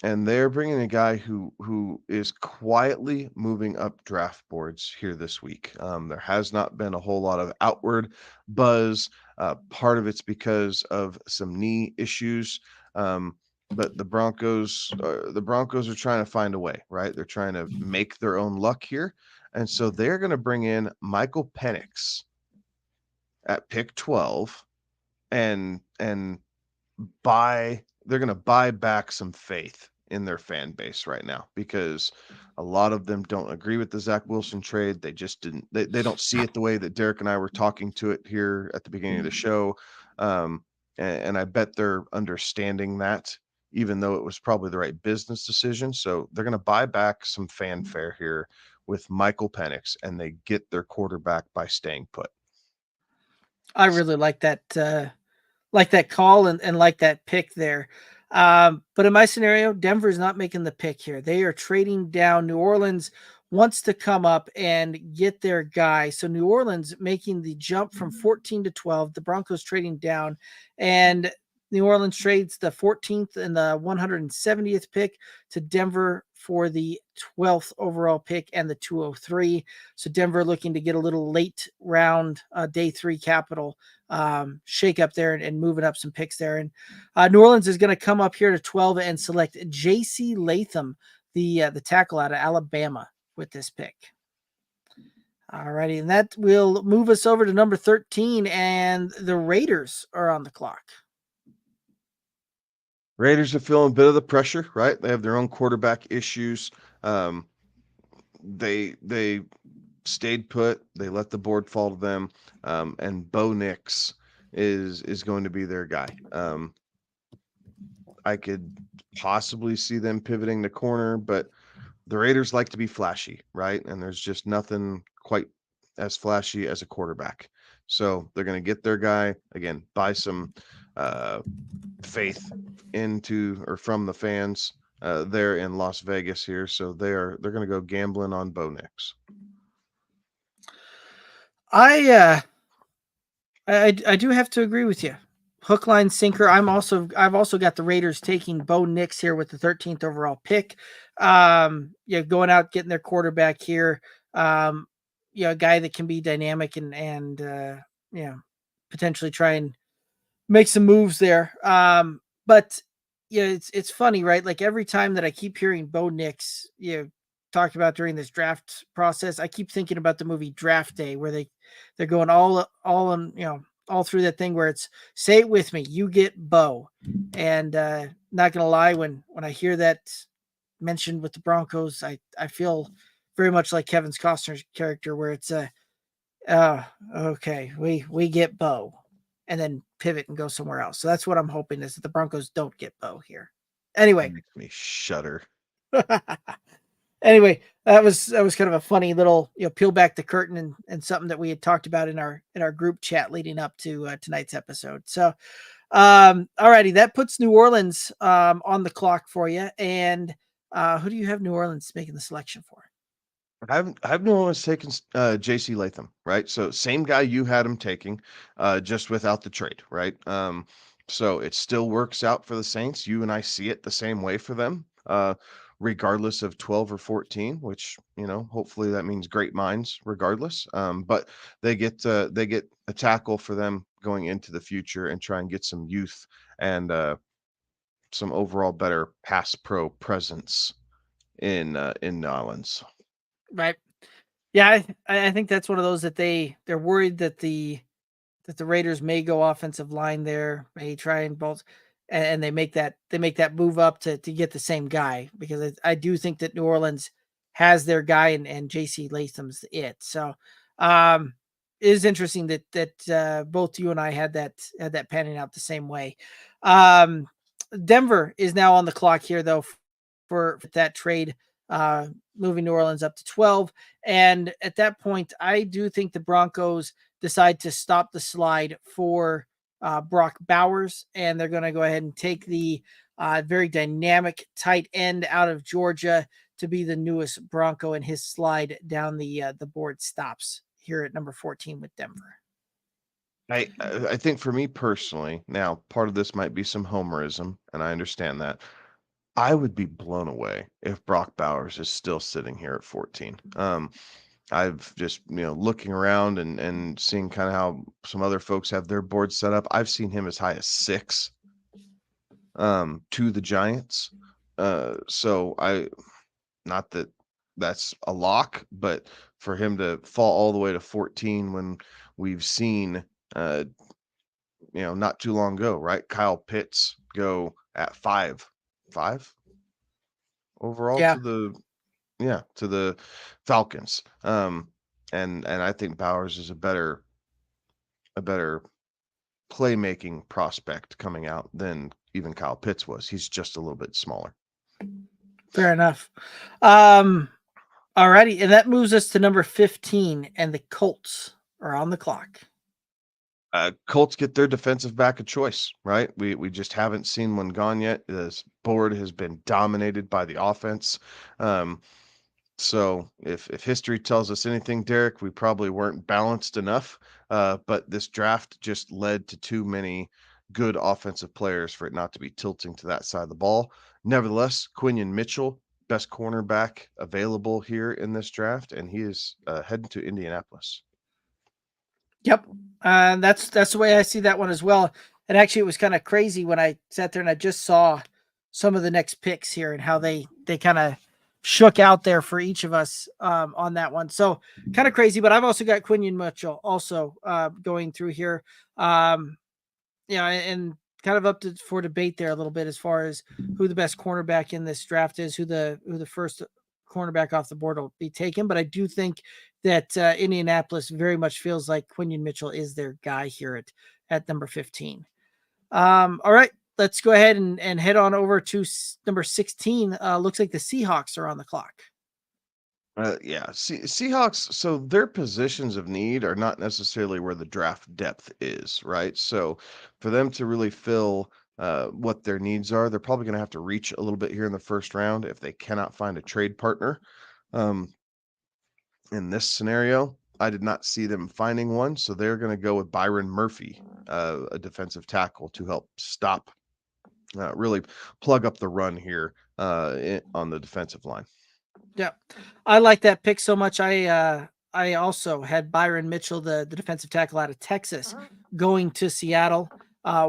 and they're bringing a guy who is quietly moving up draft boards here this week. There has not been a whole lot of outward buzz. Part of it's because of some knee issues. But the Broncos are trying to find a way, right? They're trying to make their own luck here, and so they're going to bring in Michael Penix at pick 12 and they're going to buy back some faith in their fan base right now, because a lot of them don't agree with the Zach Wilson trade. They just didn't, they don't see it the way that Derek and I were talking to it here at the beginning of the show. And I bet they're understanding that, even though it was probably the right business decision. So they're going to buy back some fanfare here with Michael Penix, and they get their quarterback by staying put. I really like that call and like that pick there. But in my scenario, Denver's not making the pick here. They are trading down. New Orleans wants to come up and get their guy. So New Orleans making the jump from 14 to 12. The Broncos trading down, and New Orleans trades the 14th and the 170th pick to Denver for the 12th overall pick and the 203. So Denver looking to get a little late round day 3 capital shake up there and moving up some picks there. And New Orleans is going to come up here to 12 and select J.C. Latham, the tackle out of Alabama, with this pick. All righty, and that will move us over to number 13, and the Raiders are on the clock. Raiders are feeling a bit of the pressure, right? They have their own quarterback issues. They stayed put. They let the board fall to them, and Bo Nix is going to be their guy. I could possibly see them pivoting the corner, but the Raiders like to be flashy, right? And there's just nothing quite as flashy as a quarterback. So they're going to get their guy again, buy some faith into or from the fans there in Las Vegas here. So they're going to go gambling on Bo Nix. I do have to agree with you. Hook, line, sinker. I've also got the Raiders taking Bo Nix here with the 13th overall pick. Going out getting their quarterback here. A guy that can be dynamic and potentially try and make some moves there. But it's funny, right? Like every time that I keep hearing Bo Nix, talked about during this draft process, I keep thinking about the movie Draft Day, where they're going all on, all through that thing where it's say it with me, you get Bo. And not gonna lie, when I hear that mentioned with the Broncos, I feel very much like Kevin Costner's character, where it's okay, we get Bo, and then pivot and go somewhere else. So that's what I'm hoping, is that the Broncos don't get Bo here. Anyway, That makes me shudder. Anyway, that was kind of a funny little, peel back the curtain and something that we had talked about in our group chat leading up to tonight's episode. So, alrighty, that puts New Orleans on the clock for you. And who do you have New Orleans making the selection for? I've New Orleans taking J.C. Latham, right? So same guy you had him taking, just without the trade, right? So it still works out for the Saints. You and I see it the same way for them, regardless of 12 or 14, which, hopefully that means great minds regardless. But they get a tackle for them going into the future and try and get some youth and some overall better pass pro presence in New Orleans. Right. Yeah, I think that's one of those that they're worried that the Raiders may go offensive line there, may try and both, and they make that move up to get the same guy, because I do think that New Orleans has their guy, and J.C. Latham's it. So it is interesting that both you and I had that panning out the same way. Denver is now on the clock here, though, for that trade, moving New Orleans up to 12. And at that point, I do think the Broncos decide to stop the slide for Brock Bowers, and they're going to go ahead and take the very dynamic tight end out of Georgia to be the newest Bronco, and his slide down the board stops here at number 14 with Denver. I think for me personally, now part of this might be some homerism, and I understand that. I would be blown away if Brock Bowers is still sitting here at 14. I've just, looking around and seeing kind of how some other folks have their board set up. I've seen him as high as 6 to the Giants. So not that that's a lock, but for him to fall all the way to 14 when we've seen, not too long ago, right? Kyle Pitts go at 5. overall Yeah. to the Falcons. And I think Bowers is a better playmaking prospect coming out than even Kyle Pitts was. He's just a little bit smaller. Fair enough. Alrighty, and that moves us to number 15, and the Colts are on the clock. Colts get their defensive back of choice, right? We just haven't seen one gone yet. This board has been dominated by the offense. So if history tells us anything, Derek, we probably weren't balanced enough. But this draft just led to too many good offensive players for it not to be tilting to that side of the ball. Nevertheless, Quinion Mitchell, best cornerback available here in this draft, and he is heading to Indianapolis. Yep, that's the way I see that one as well. And actually, it was kind of crazy when I sat there and I just saw some of the next picks here and how they kind of shook out there for each of us on that one. So kind of crazy. But I've also got Quinion Mitchell also going through here. And kind of up for debate there a little bit as far as who the best cornerback in this draft is, who the first cornerback off the board will be taken. But I do think that Indianapolis very much feels like Quinion Mitchell is their guy here at number 15. All right, let's go ahead and head on over to number 16. Looks like the Seahawks are on the clock. Seahawks. So their positions of need are not necessarily where the draft depth is, right? So for them to really fill what their needs are, they're probably going to have to reach a little bit here in the first round if they cannot find a trade partner. In this scenario, I did not see them finding one, so they're going to go with Byron Murphy, a defensive tackle, to help stop, really plug up the run here on the defensive line. Yeah, I like that pick so much. I also had Byron Mitchell, the defensive tackle out of Texas, going to Seattle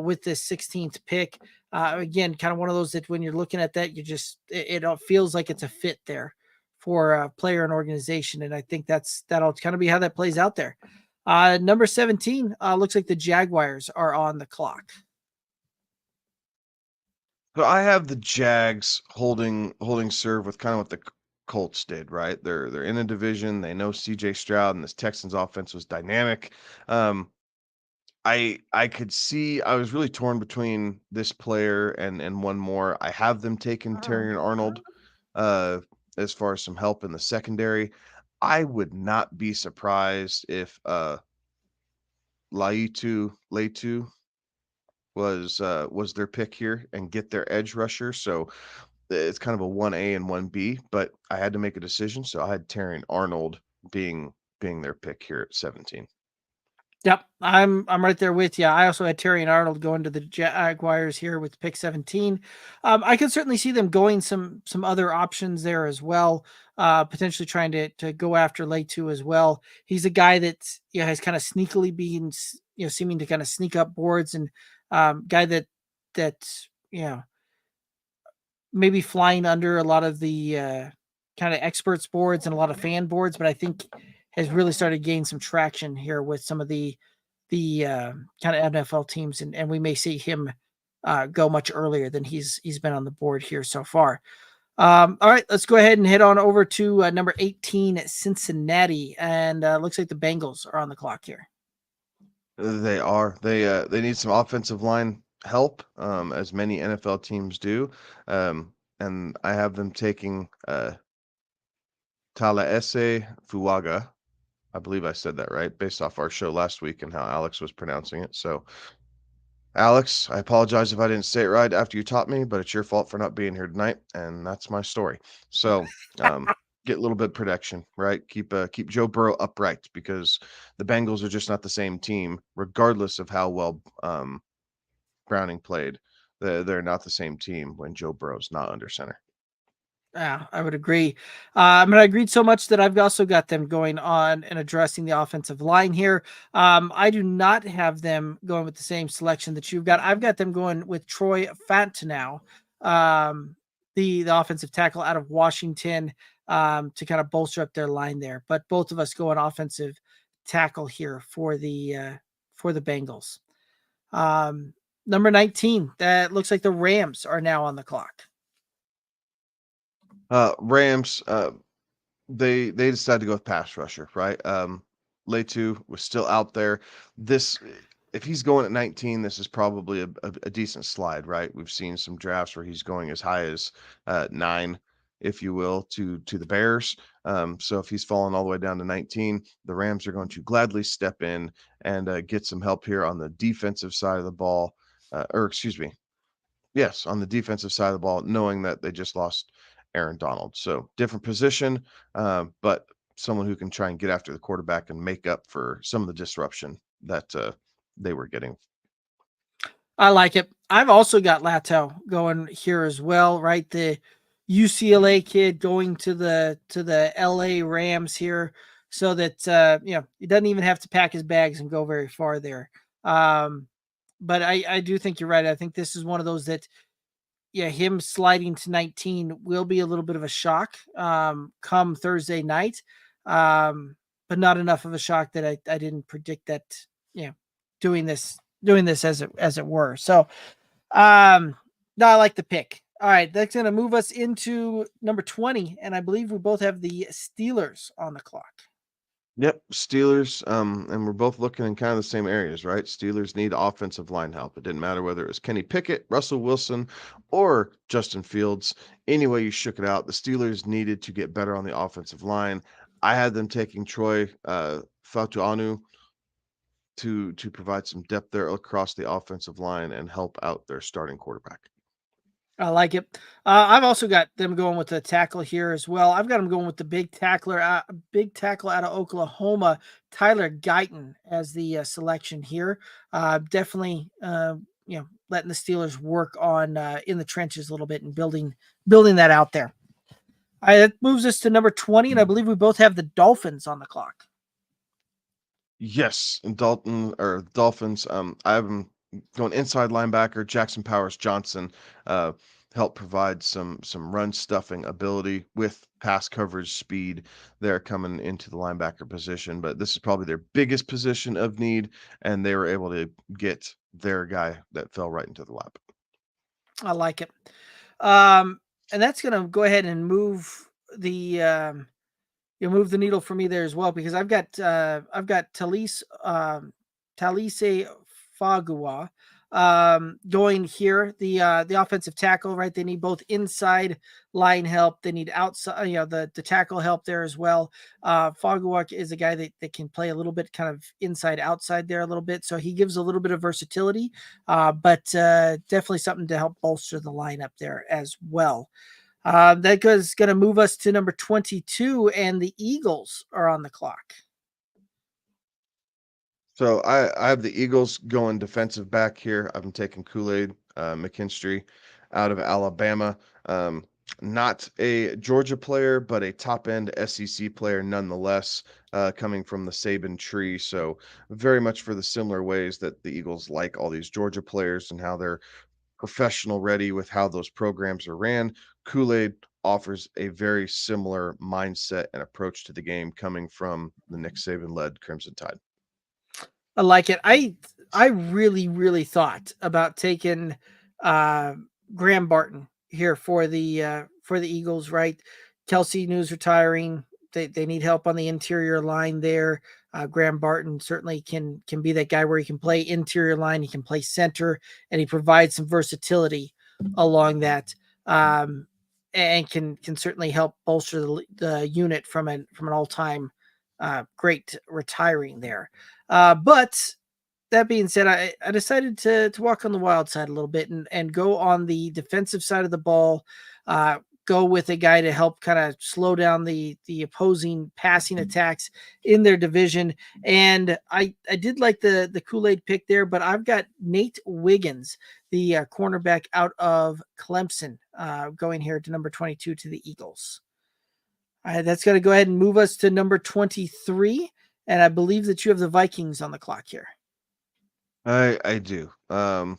with this 16th pick. Again, kind of one of those that when you're looking at that, it feels like it's a fit there for a player and organization, and I think that'll kind of be how that plays out there. Number 17 looks like the Jaguars are on the clock. So I have the Jags holding serve with kind of what the Colts did, right? They're in a division. They know CJ Stroud, and this Texans offense was dynamic. I could see I was really torn between this player and one more. I have them taking Terry and Arnold as far as some help in the secondary. I would not be surprised if Laitu was their pick here and get their edge rusher. So it's kind of a 1A and 1B, but I had to make a decision. So I had Terry and Arnold being their pick here at 17. Yep, I'm right there with you. I also had Terry and Arnold going to the Jaguars here with pick 17. I could certainly see them going some other options there as well. Potentially trying to go after Laitu as well. He's a guy that has kind of sneakily been seeming to kind of sneak up boards, and guy that maybe flying under a lot of the kind of experts boards and a lot of fan boards, but I think has really started to gain some traction here with some of the kind of NFL teams, and we may see him go much earlier than he's been on the board here so far. All right, let's go ahead and head on over to number 18, Cincinnati, and looks like the Bengals are on the clock here. They are. They need some offensive line help, as many NFL teams do. And I have them taking Talaese Fuaga. I believe I said that right, based off our show last week and how Alex was pronouncing it. So, Alex, I apologize if I didn't say it right after you taught me, but it's your fault for not being here tonight, and that's my story. So, get a little bit of protection, right? Keep Joe Burrow upright, because the Bengals are just not the same team, regardless of how well Browning played. They're not the same team when Joe Burrow's not under center. Yeah, I would agree. I agreed so much that I've also got them going on and addressing the offensive line here. I do not have them going with the same selection that you've got. I've got them going with Troy Fantanow, the offensive tackle out of Washington, to kind of bolster up their line there. But both of us go on offensive tackle here for the Bengals. Number 19, that looks like the Rams are now on the clock. Rams, they decided to go with pass rusher, right? Letu was still out there. This, if he's going at 19, this is probably a decent slide, right? We've seen some drafts where he's going as high as 9, if you will, to the Bears. So if he's falling all the way down to 19, the Rams are going to gladly step in and get some help here on the defensive side of the ball, or excuse me, yes, on the defensive side of the ball, knowing that they just lost Aaron Donald. So different position, but someone who can try and get after the quarterback and make up for some of the disruption that they were getting. I like it. I've also got Lato going here as well, right? The UCLA kid going to the LA Rams here, so that he doesn't even have to pack his bags and go very far there. But I do think you're right. I think this is one of those that, yeah, him sliding to 19 will be a little bit of a shock come Thursday night, but not enough of a shock that I didn't predict that, doing this as it were. So no, I like the pick. All right, that's going to move us into number 20, and I believe we both have the Steelers on the clock. Yep, Steelers, and we're both looking in kind of the same areas, right? Steelers need offensive line help. It didn't matter whether it was Kenny Pickett, Russell Wilson, or Justin Fields. Any way you shook it out, the Steelers needed to get better on the offensive line. I had them taking Troy Fatuanu to provide some depth there across the offensive line and help out their starting quarterback. I like it. I've also got them going with the tackle here as well. I've got them going with the big tackle out of Oklahoma, Tyler Guyton, as the selection here. Definitely, letting the Steelers work on in the trenches a little bit and building that out there. All right, that moves us to number 20, and I believe we both have the Dolphins on the clock. Yes, and Dolphins. I have them going inside linebacker Jackson Powers Johnson. Help provide some run stuffing ability with pass coverage speed. They're coming into the linebacker position, but this is probably their biggest position of need, and they were able to get their guy that fell right into the lap. I like it. And that's going to go ahead and move the you'll move the needle for me there as well, because I've got Talise Fagua going here, the offensive tackle, right? They need both inside line help, they need outside, the tackle help there as well. Fagua is a guy that can play a little bit kind of inside outside there a little bit, so he gives a little bit of versatility, but definitely something to help bolster the lineup there as well. That is going to move us to number 22, and the Eagles are on the clock. So I have the Eagles going defensive back here. I'm taking Kool-Aid McKinstry out of Alabama. Not a Georgia player, but a top-end SEC player nonetheless, coming from the Saban tree. So very much for the similar ways that the Eagles like all these Georgia players and how they're professional ready with how those programs are ran. Kool-Aid offers a very similar mindset and approach to the game coming from the Nick Saban-led Crimson Tide. I like it. I really, really thought about taking Graham Barton here for the Eagles, right? Kelsey News retiring. They need help on the interior line there. Graham Barton certainly can be that guy where he can play interior line, he can play center, and he provides some versatility along that, and can certainly help bolster the unit from an all time great retiring there. But that being said, I decided to walk on the wild side a little bit and go on the defensive side of the ball, go with a guy to help kind of slow down the opposing passing attacks in their division. And I did like the Kool-Aid pick there, but I've got Nate Wiggins, the cornerback out of Clemson, going here to number 22 to the Eagles. All right, that's going to go ahead and move us to number 23. And I believe that you have the Vikings on the clock here. I do. The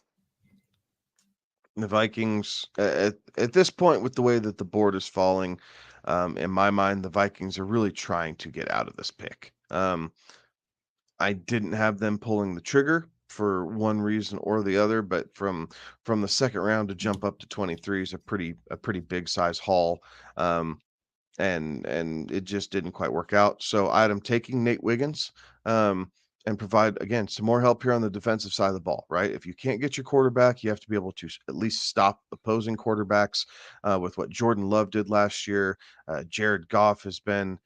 Vikings at this point, with the way that the board is falling, in my mind, the Vikings are really trying to get out of this pick. I didn't have them pulling the trigger for one reason or the other, but from the second round to jump up to 23 is a pretty big size haul. Um, and it just didn't quite work out. So I had him taking Nate Wiggins, and provide again some more help here on the defensive side of the ball. Right, if you can't get your quarterback, you have to be able to at least stop opposing quarterbacks. With what Jordan Love did last year, Jared Goff has been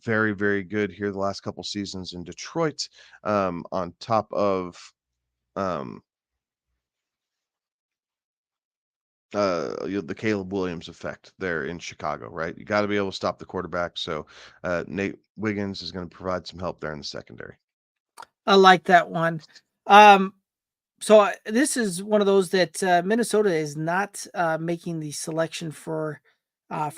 very very good here the last couple seasons in Detroit. On top of um, the Caleb Williams effect there in Chicago, right? You got to be able to stop the quarterback. So Nate Wiggins is going to provide some help there in the secondary. I like that one. So this is one of those that Minnesota is not making the selection for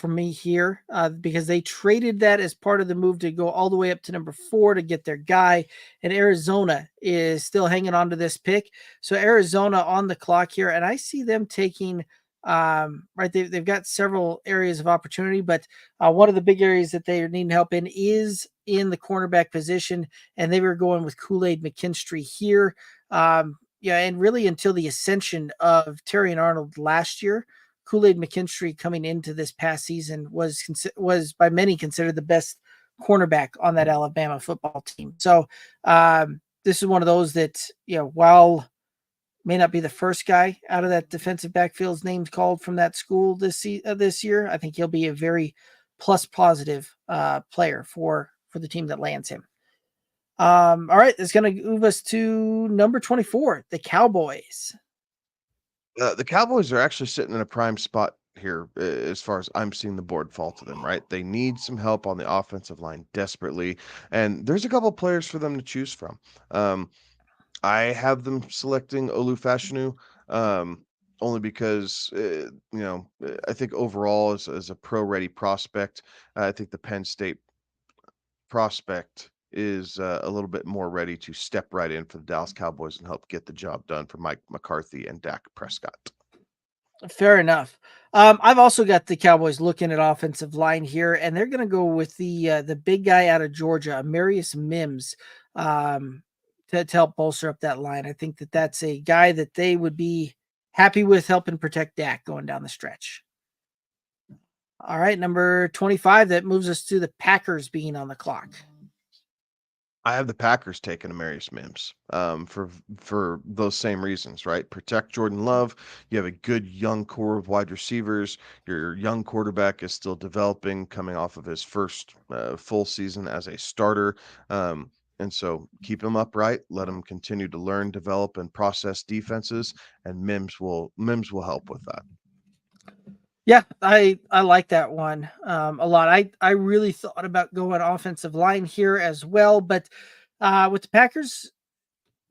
me here because they traded that as part of the move to go all the way up to number 4 to get their guy, and Arizona is still hanging on to this pick. So Arizona on the clock here, and I see them taking right. They've got several areas of opportunity, but one of the big areas that they are needing help in is in the cornerback position, and they were going with Kool-Aid McKinstry here. Yeah, and really until the ascension of Terry and Arnold last year, Kool-Aid McKinstry coming into this past season was by many considered the best cornerback on that Alabama football team. So this is one of those that, while may not be the first guy out of that defensive backfield's names called from that school this year, I think he'll be a very plus positive player for the team that lands him. All right, that's going to move us to number 24, the Cowboys. The Cowboys are actually sitting in a prime spot here as far as I'm seeing the board fall to them, right? They need some help on the offensive line desperately, and there's a couple players for them to choose from. I have them selecting Olu Fashanu, only because I think overall as a pro-ready prospect, I think the Penn State prospect is a little bit more ready to step right in for the Dallas Cowboys and help get the job done for Mike McCarthy and Dak Prescott. Fair enough. I've also got the Cowboys looking at offensive line here, and they're going to go with the big guy out of Georgia, Amarius Mims, to help bolster up that line. I think that's a guy that they would be happy with helping protect Dak going down the stretch. All right, number 25, that moves us to the Packers being on the clock. I have the Packers taking Amarius Mims for those same reasons, right? Protect Jordan Love. You have a good young core of wide receivers. Your young quarterback is still developing, coming off of his first full season as a starter. And so keep him upright, let him continue to learn, develop, and process defenses, and Mims will help with that. Yeah, I like that one a lot. I really thought about going offensive line here as well, but with the Packers,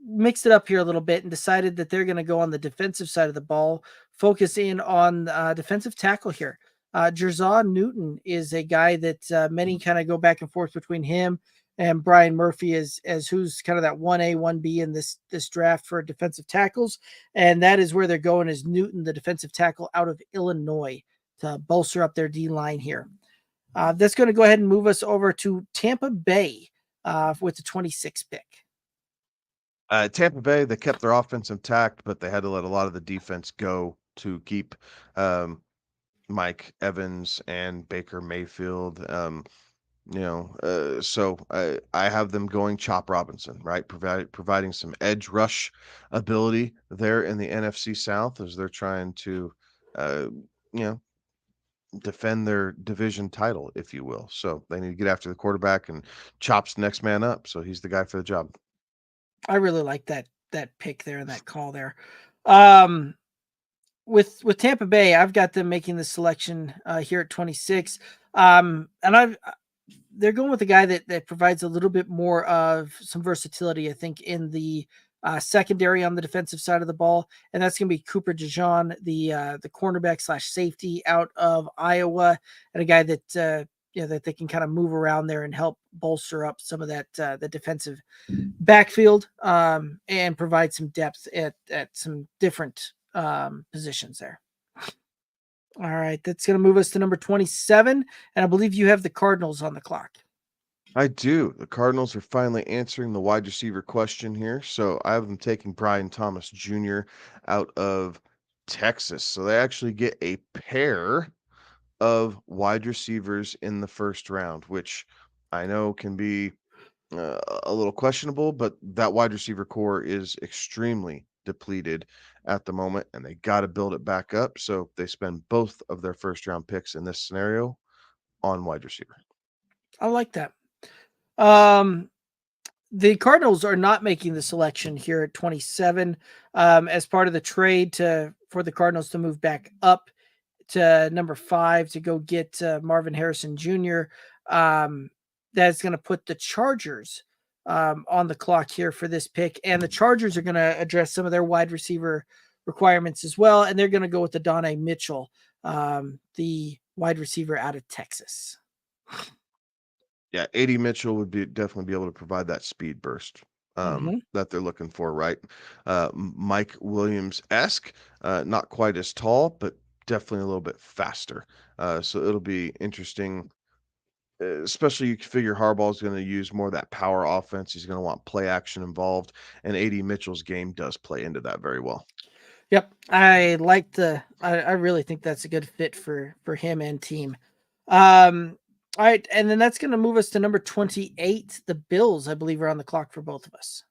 mixed it up here a little bit and decided that they're going to go on the defensive side of the ball, focus in on defensive tackle here. Jerzon Newton is a guy that many kind of go back and forth between him and Brian Murphy as who's kind of that 1A, 1B in this draft for defensive tackles. And that is where they're going, is Newton, the defensive tackle out of Illinois, to bolster up their D line here. That's going to go ahead and move us over to Tampa Bay with the 26th pick. Tampa Bay, they kept their offense intact, but they had to let a lot of the defense go to keep Mike Evans and Baker Mayfield. So I have them going Chop Robinson, right? Providing some edge rush ability there in the NFC South as they're trying to, defend their division title, if you will. So they need to get after the quarterback, and Chop's the next man up. So he's the guy for the job. I really like that pick there and that call there. With Tampa Bay, I've got them making the selection here at 26. And they're going with a guy that provides a little bit more of some versatility, I think, in the secondary on the defensive side of the ball, and that's going to be Cooper DeJean, the cornerback / safety out of Iowa, and a guy that that they can kind of move around there and help bolster up some of that the defensive backfield and provide some depth at some different positions there. All right, that's going to move us to number 27, and I believe you have the Cardinals on the clock. I do. The Cardinals are finally answering the wide receiver question here. So I have them taking Brian Thomas Jr. out of Texas. So they actually get a pair of wide receivers in the first round, which I know can be a little questionable, but that wide receiver core is extremely depleted at the moment, and they got to build it back up. So they spend both of their first round picks in this scenario on wide receiver. I like that. Um, the Cardinals are not making the selection here at 27 as part of the trade for the Cardinals to move back up to number 5 to go get Marvin Harrison Jr. That's going to put the Chargers on the clock here for this pick. And the Chargers are going to address some of their wide receiver requirements as well. And they're going to go with the Donnie Mitchell, the wide receiver out of Texas. Yeah, AD Mitchell would be definitely be able to provide that speed burst that they're looking for, right? Mike Williams esque, not quite as tall, but definitely a little bit faster. So it'll be interesting. Especially, you figure Harbaugh's going to use more of that power offense. He's going to want play action involved, and AD Mitchell's game does play into that very well. Yep, I really think that's a good fit for him and team. All right, and then that's going to move us to number 28. The Bills, I believe, are on the clock for both of us.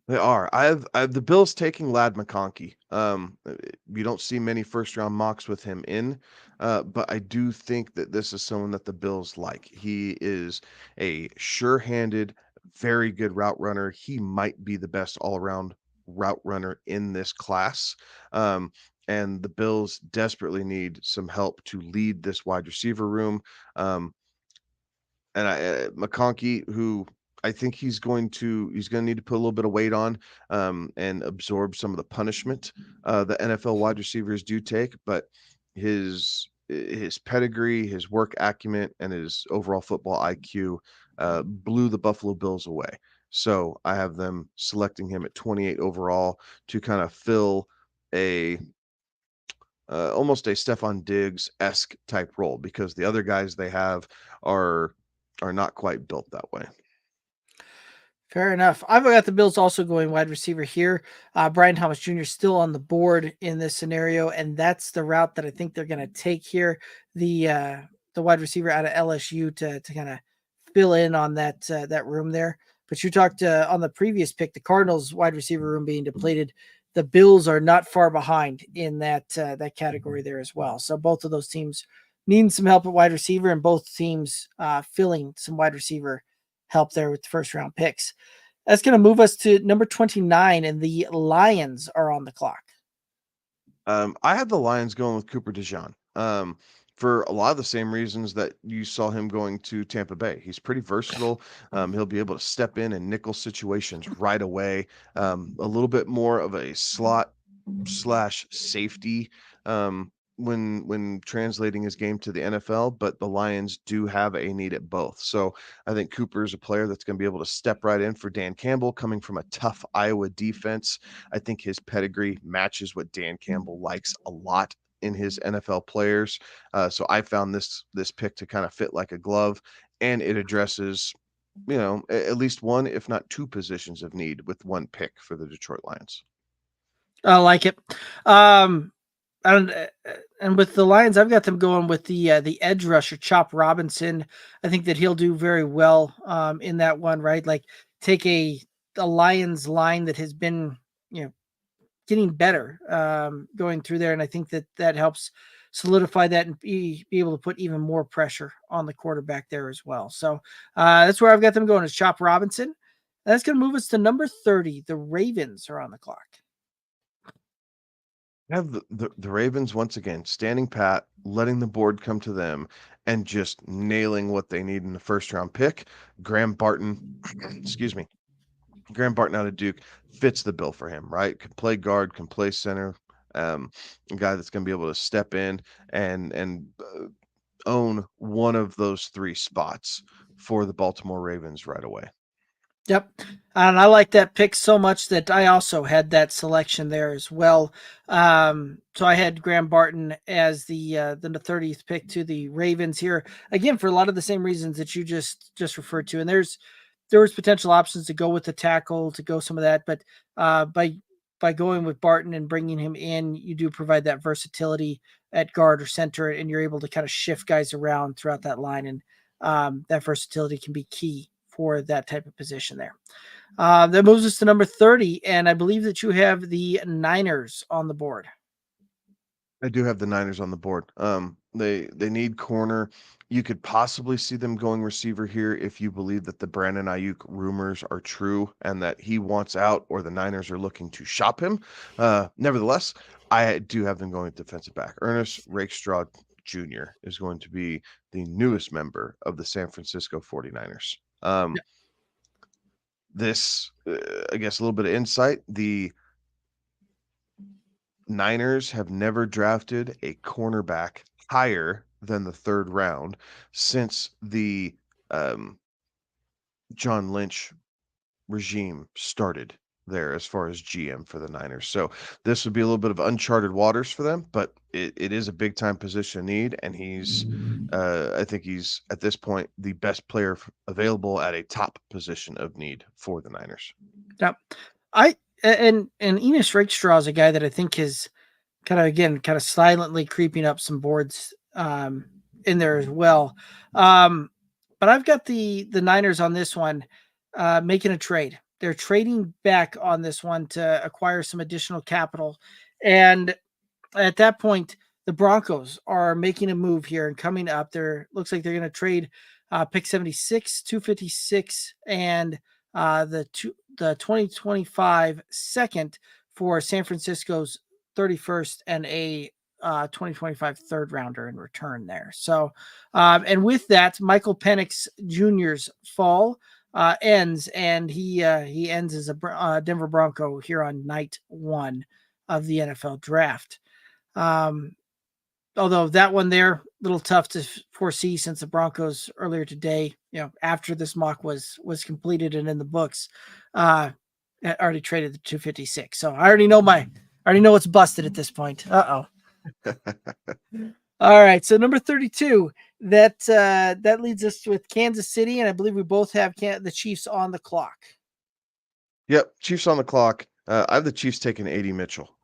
They are. I have the Bills taking Lad McConkey. You don't see many first round mocks with him in, but I do think that this is someone that the Bills like. He is a sure-handed, very good route runner. He might be the best all-around route runner in this class. Um, and the Bills desperately need some help to lead this wide receiver room. Um, and McConkey, who I think he's going to need to put a little bit of weight on and absorb some of the punishment that NFL wide receivers do take, but his pedigree, his work acumen, and his overall football IQ blew the Buffalo Bills away. So I have them selecting him at 28 overall to kind of fill a almost a Stefan Diggs esque type role because the other guys they have are are not quite built that way. Fair enough. I've got the Bills also going wide receiver here. Brian Thomas Jr. still on the board in this scenario, and that's the route that I think they're going to take here. The wide receiver out of LSU to kind of fill in on that room there. But you talked on the previous pick, the Cardinals wide receiver room being depleted. The Bills are not far behind in that category there as well. So both of those teams needing some help at wide receiver, and both teams filling some wide receiver help there with the first round picks. That's going to move us to number 29, and the Lions are on the clock. I have the Lions going with Cooper DeJean. For a lot of the same reasons that you saw him going to Tampa Bay. He's pretty versatile. He'll be able to step in nickel situations right away. A little bit more of a slot slash safety when translating his game to the NFL, but the Lions do have a need at both. So I think Cooper is a player that's going to be able to step right in for Dan Campbell, coming from a tough Iowa defense. I think his pedigree matches what Dan Campbell likes a lot in his NFL players. So I found this pick to kind of fit like a glove, and it addresses at least one, if not two, positions of need with one pick for the Detroit Lions. I like it. Um, and and with the Lions, I've got them going with the edge rusher Chop Robinson. I think that he'll do very well in that one, right? Like take a Lions line that has been getting better going through there, and I think that helps solidify that and be able to put even more pressure on the quarterback there as well. So that's where I've got them going is Chop Robinson. That's going to move us to number 30. The Ravens are on the clock. Have the Ravens once again standing pat, letting the board come to them, and just nailing what they need in the first round pick. Graham Barton, excuse me, Graham Barton out of Duke fits the bill for him, right? Can play guard, can play center. A guy that's going to be able to step in and own one of those three spots for the Baltimore Ravens right away. Yep. And I like that pick so much that I also had that selection there as well. So I had Graham Barton as the 30th pick to the Ravens here again for a lot of the same reasons that you just referred to. And there was potential options to go with the tackle, to go some of that, but by going with Barton and bringing him in, you do provide that versatility at guard or center, and you're able to kind of shift guys around throughout that line, and that versatility can be key for that type of position there. That moves us to number 30, and I believe that you have the Niners on the board. I do have the Niners on the board. They need corner. You could possibly see them going receiver here if you believe that the Brandon Ayuk rumors are true and that he wants out or the Niners are looking to shop him. Nevertheless, I do have them going defensive back. Ernest Rakestraw Jr. is going to be the newest member of the San Francisco 49ers. This, I guess, a little bit of insight. The Niners have never drafted a cornerback higher than the third round since the um, John Lynch regime started there as far as GM for the Niners. So this would be a little bit of uncharted waters for them, but it is a big time position need. And I think he's at this point the best player available at a top position of need for the Niners. Yep. And Enos Rakestraw is a guy that I think is kind of silently creeping up some boards in there as well. But I've got the Niners on this one making a trade. They're trading back on this one to acquire some additional capital, and at that point, the Broncos are making a move here and coming up. There looks like they're going to trade pick 76, 256, and the 2025 second for San Francisco's 31st and a 2025 third rounder in return there. So, and with that, Michael Penix Jr.'s fall ends, and he ends as a Denver Bronco here on night one of the NFL draft. Um, Although that one there, a little tough to foresee since the Broncos earlier today, after this mock was completed and in the books, already traded the 256. So I already know it's busted at this point. All right, so number 32, that leads us with Kansas City, and I believe we both have the Chiefs on the clock. Yep, Chiefs on the clock. I have the Chiefs taking AD Mitchell.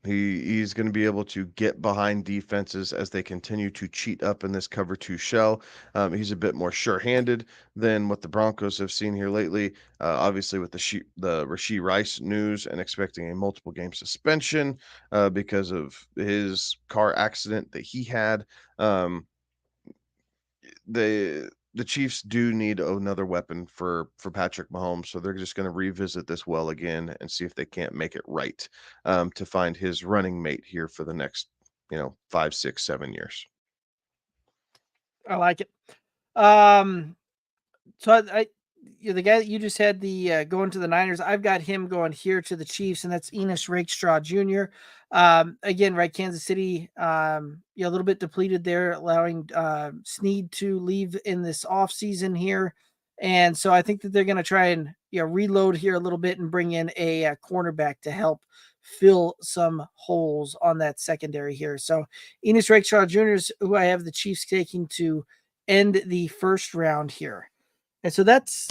He's going to be able to get behind defenses as they continue to cheat up in this cover two shell. He's a bit more sure-handed than what the Broncos have seen here lately. Obviously, with the Rashee Rice news and expecting a multiple game suspension because of his car accident that he had. The Chiefs do need another weapon for Patrick Mahomes, so they're just going to revisit this well again and see if they can't make it right to find his running mate here for the next 5, 6, 7 years. I like it. So the guy that you just had the going to the Niners, I've got him going here to the Chiefs, and that's Enos Rakestraw Jr. Again, right, Kansas City, a little bit depleted there, allowing Snead to leave in this offseason here. And so I think that they're going to try and reload here a little bit and bring in a cornerback to help fill some holes on that secondary here. So Enos Rakestraw Jr. is who I have the Chiefs taking to end the first round here. And so that's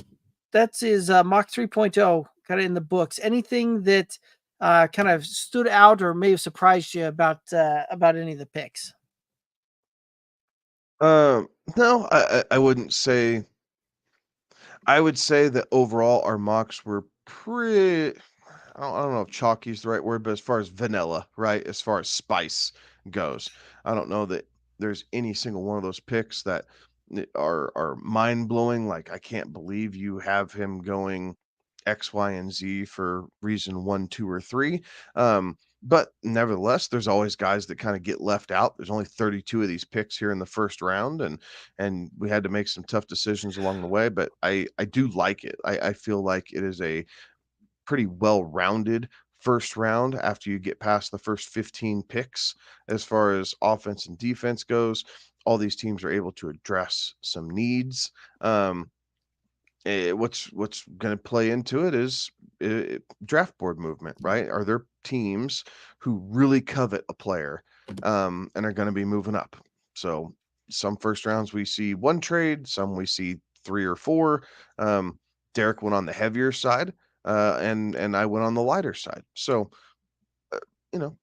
his mock 3.0 kind of in the books. Anything that kind of stood out or may have surprised you about any of the picks? No, I wouldn't say. I would say that overall our mocks were pretty. I don't know if chalky is the right word, but as far as vanilla, right? As far as spice goes, I don't know that there's any single one of those picks that are mind blowing. Like, I can't believe you have him going X, Y, and Z for reason 1, 2, or 3. But nevertheless, there's always guys that kind of get left out. There's only 32 of these picks here in the first round, and we had to make some tough decisions along the way. But I do like it. I feel like it is a pretty well-rounded first round after you get past the first 15 picks as far as offense and defense goes. All these teams are able to address some needs. what's going to play into it is draft board movement, right? Are there teams who really covet a player and are going to be moving up? So some first rounds we see one trade, some we see 3 or 4. Derek went on the heavier side, and I went on the lighter side. So you know,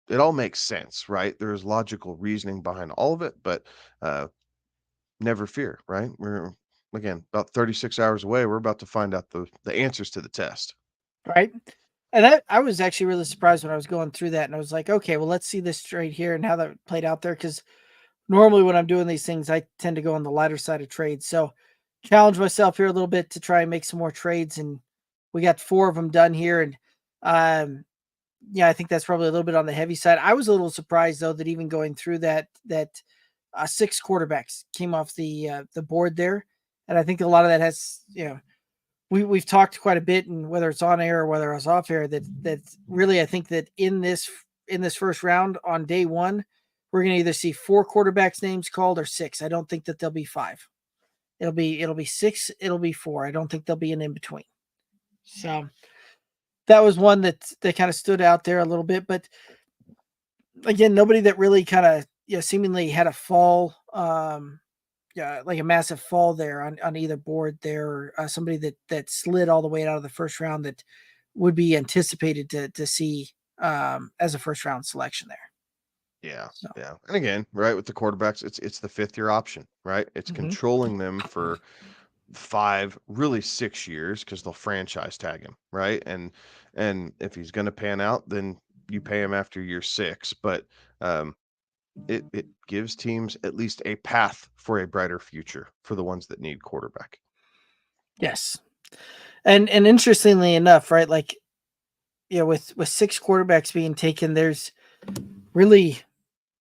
it all makes sense, right? There's logical reasoning behind all of it, but uh, never fear, right? We're again about 36 hours away. We're about to find out the answers to the test. Right. And I was actually really surprised when I was going through that, and I was like, okay, well, let's see this trade here and how that played out there. Because normally when I'm doing these things, I tend to go on the lighter side of trades. So challenge myself here a little bit to try and make some more trades. And we got 4 of them done here. And yeah, I think that's probably a little bit on the heavy side. I was a little surprised though that even going through that 6 quarterbacks came off the board there. And I think a lot of that has, we've talked quite a bit, and whether it's on air or whether it's off air, that really I think that in this first round on day 1, we're going to either see 4 quarterbacks names called or 6. I don't think that there'll be 5. It'll be 6. It'll be 4. I don't think there'll be an in between. So that was one that kind of stood out there a little bit, but again, nobody that really kind of seemingly had a fall, like a massive fall there on either board there. Somebody that slid all the way out of the first round that would be anticipated to see as a first round selection there. Yeah, So. yeah. And again, right, with the quarterbacks, it's the 5th year option, right? It's controlling them for 5, really 6 years, because they'll franchise tag him, right? And if he's going to pan out, then you pay him after year 6. But it gives teams at least a path for a brighter future for the ones that need quarterback. Yes, and interestingly enough, right, like with 6 quarterbacks being taken, there's really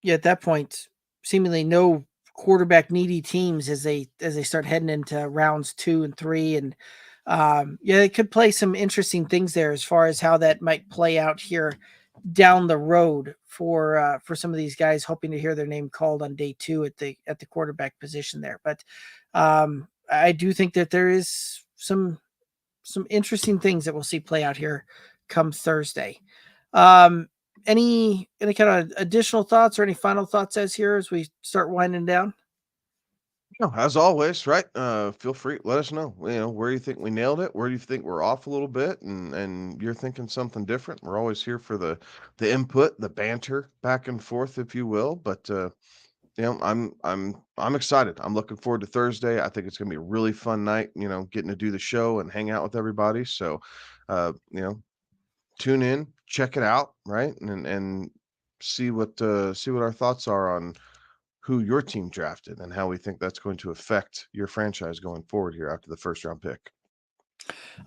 at that point seemingly no quarterback needy teams as they start heading into rounds 2 and 3, and it could play some interesting things there as far as how that might play out here down the road for some of these guys hoping to hear their name called on day 2 at the quarterback position there. But I do think that there is some interesting things that we'll see play out here come Thursday. Any kind of additional thoughts or any final thoughts as we start winding down? No, as always, right? Feel free, let us know. Where you think we nailed it, where do you think we're off a little bit, and you're thinking something different. We're always here for the input, the banter back and forth, if you will. But I'm excited. I'm looking forward to Thursday. I think it's gonna be a really fun night, getting to do the show and hang out with everybody. So tune in, check it out, right? And see what our thoughts are on who your team drafted and how we think that's going to affect your franchise going forward here after the first round pick.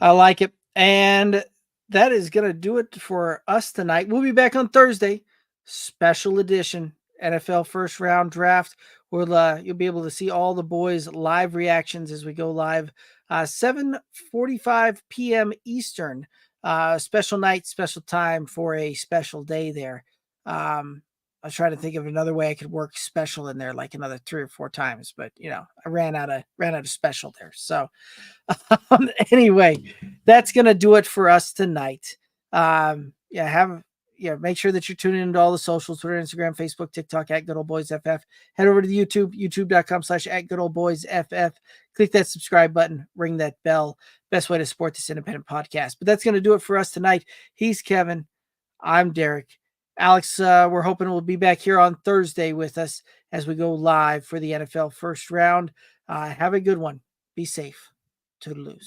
I like it. And that is going to do it for us tonight. We'll be back on Thursday, special edition NFL first round draft. You'll be able to see all the boys' live reactions as we go live, 7:45 p.m. Eastern. Special night, special time for a special day there. I was trying to think of another way I could work special in there, like another 3 or 4 times, but I ran out of special there. So anyway, that's gonna do it for us tonight. Make sure that you're tuning into all the socials: Twitter, Instagram, Facebook, TikTok at Good Old Boys FF. Head over to the youtube.com/@GoodOldBoysFF. Click that subscribe button, ring that bell. Best way to support this independent podcast. But that's going to do it for us tonight. He's Kevin. I'm Derek. Alex, we're hoping we'll be back here on Thursday with us as we go live for the NFL first round. Have a good one. Be safe. Toodaloo.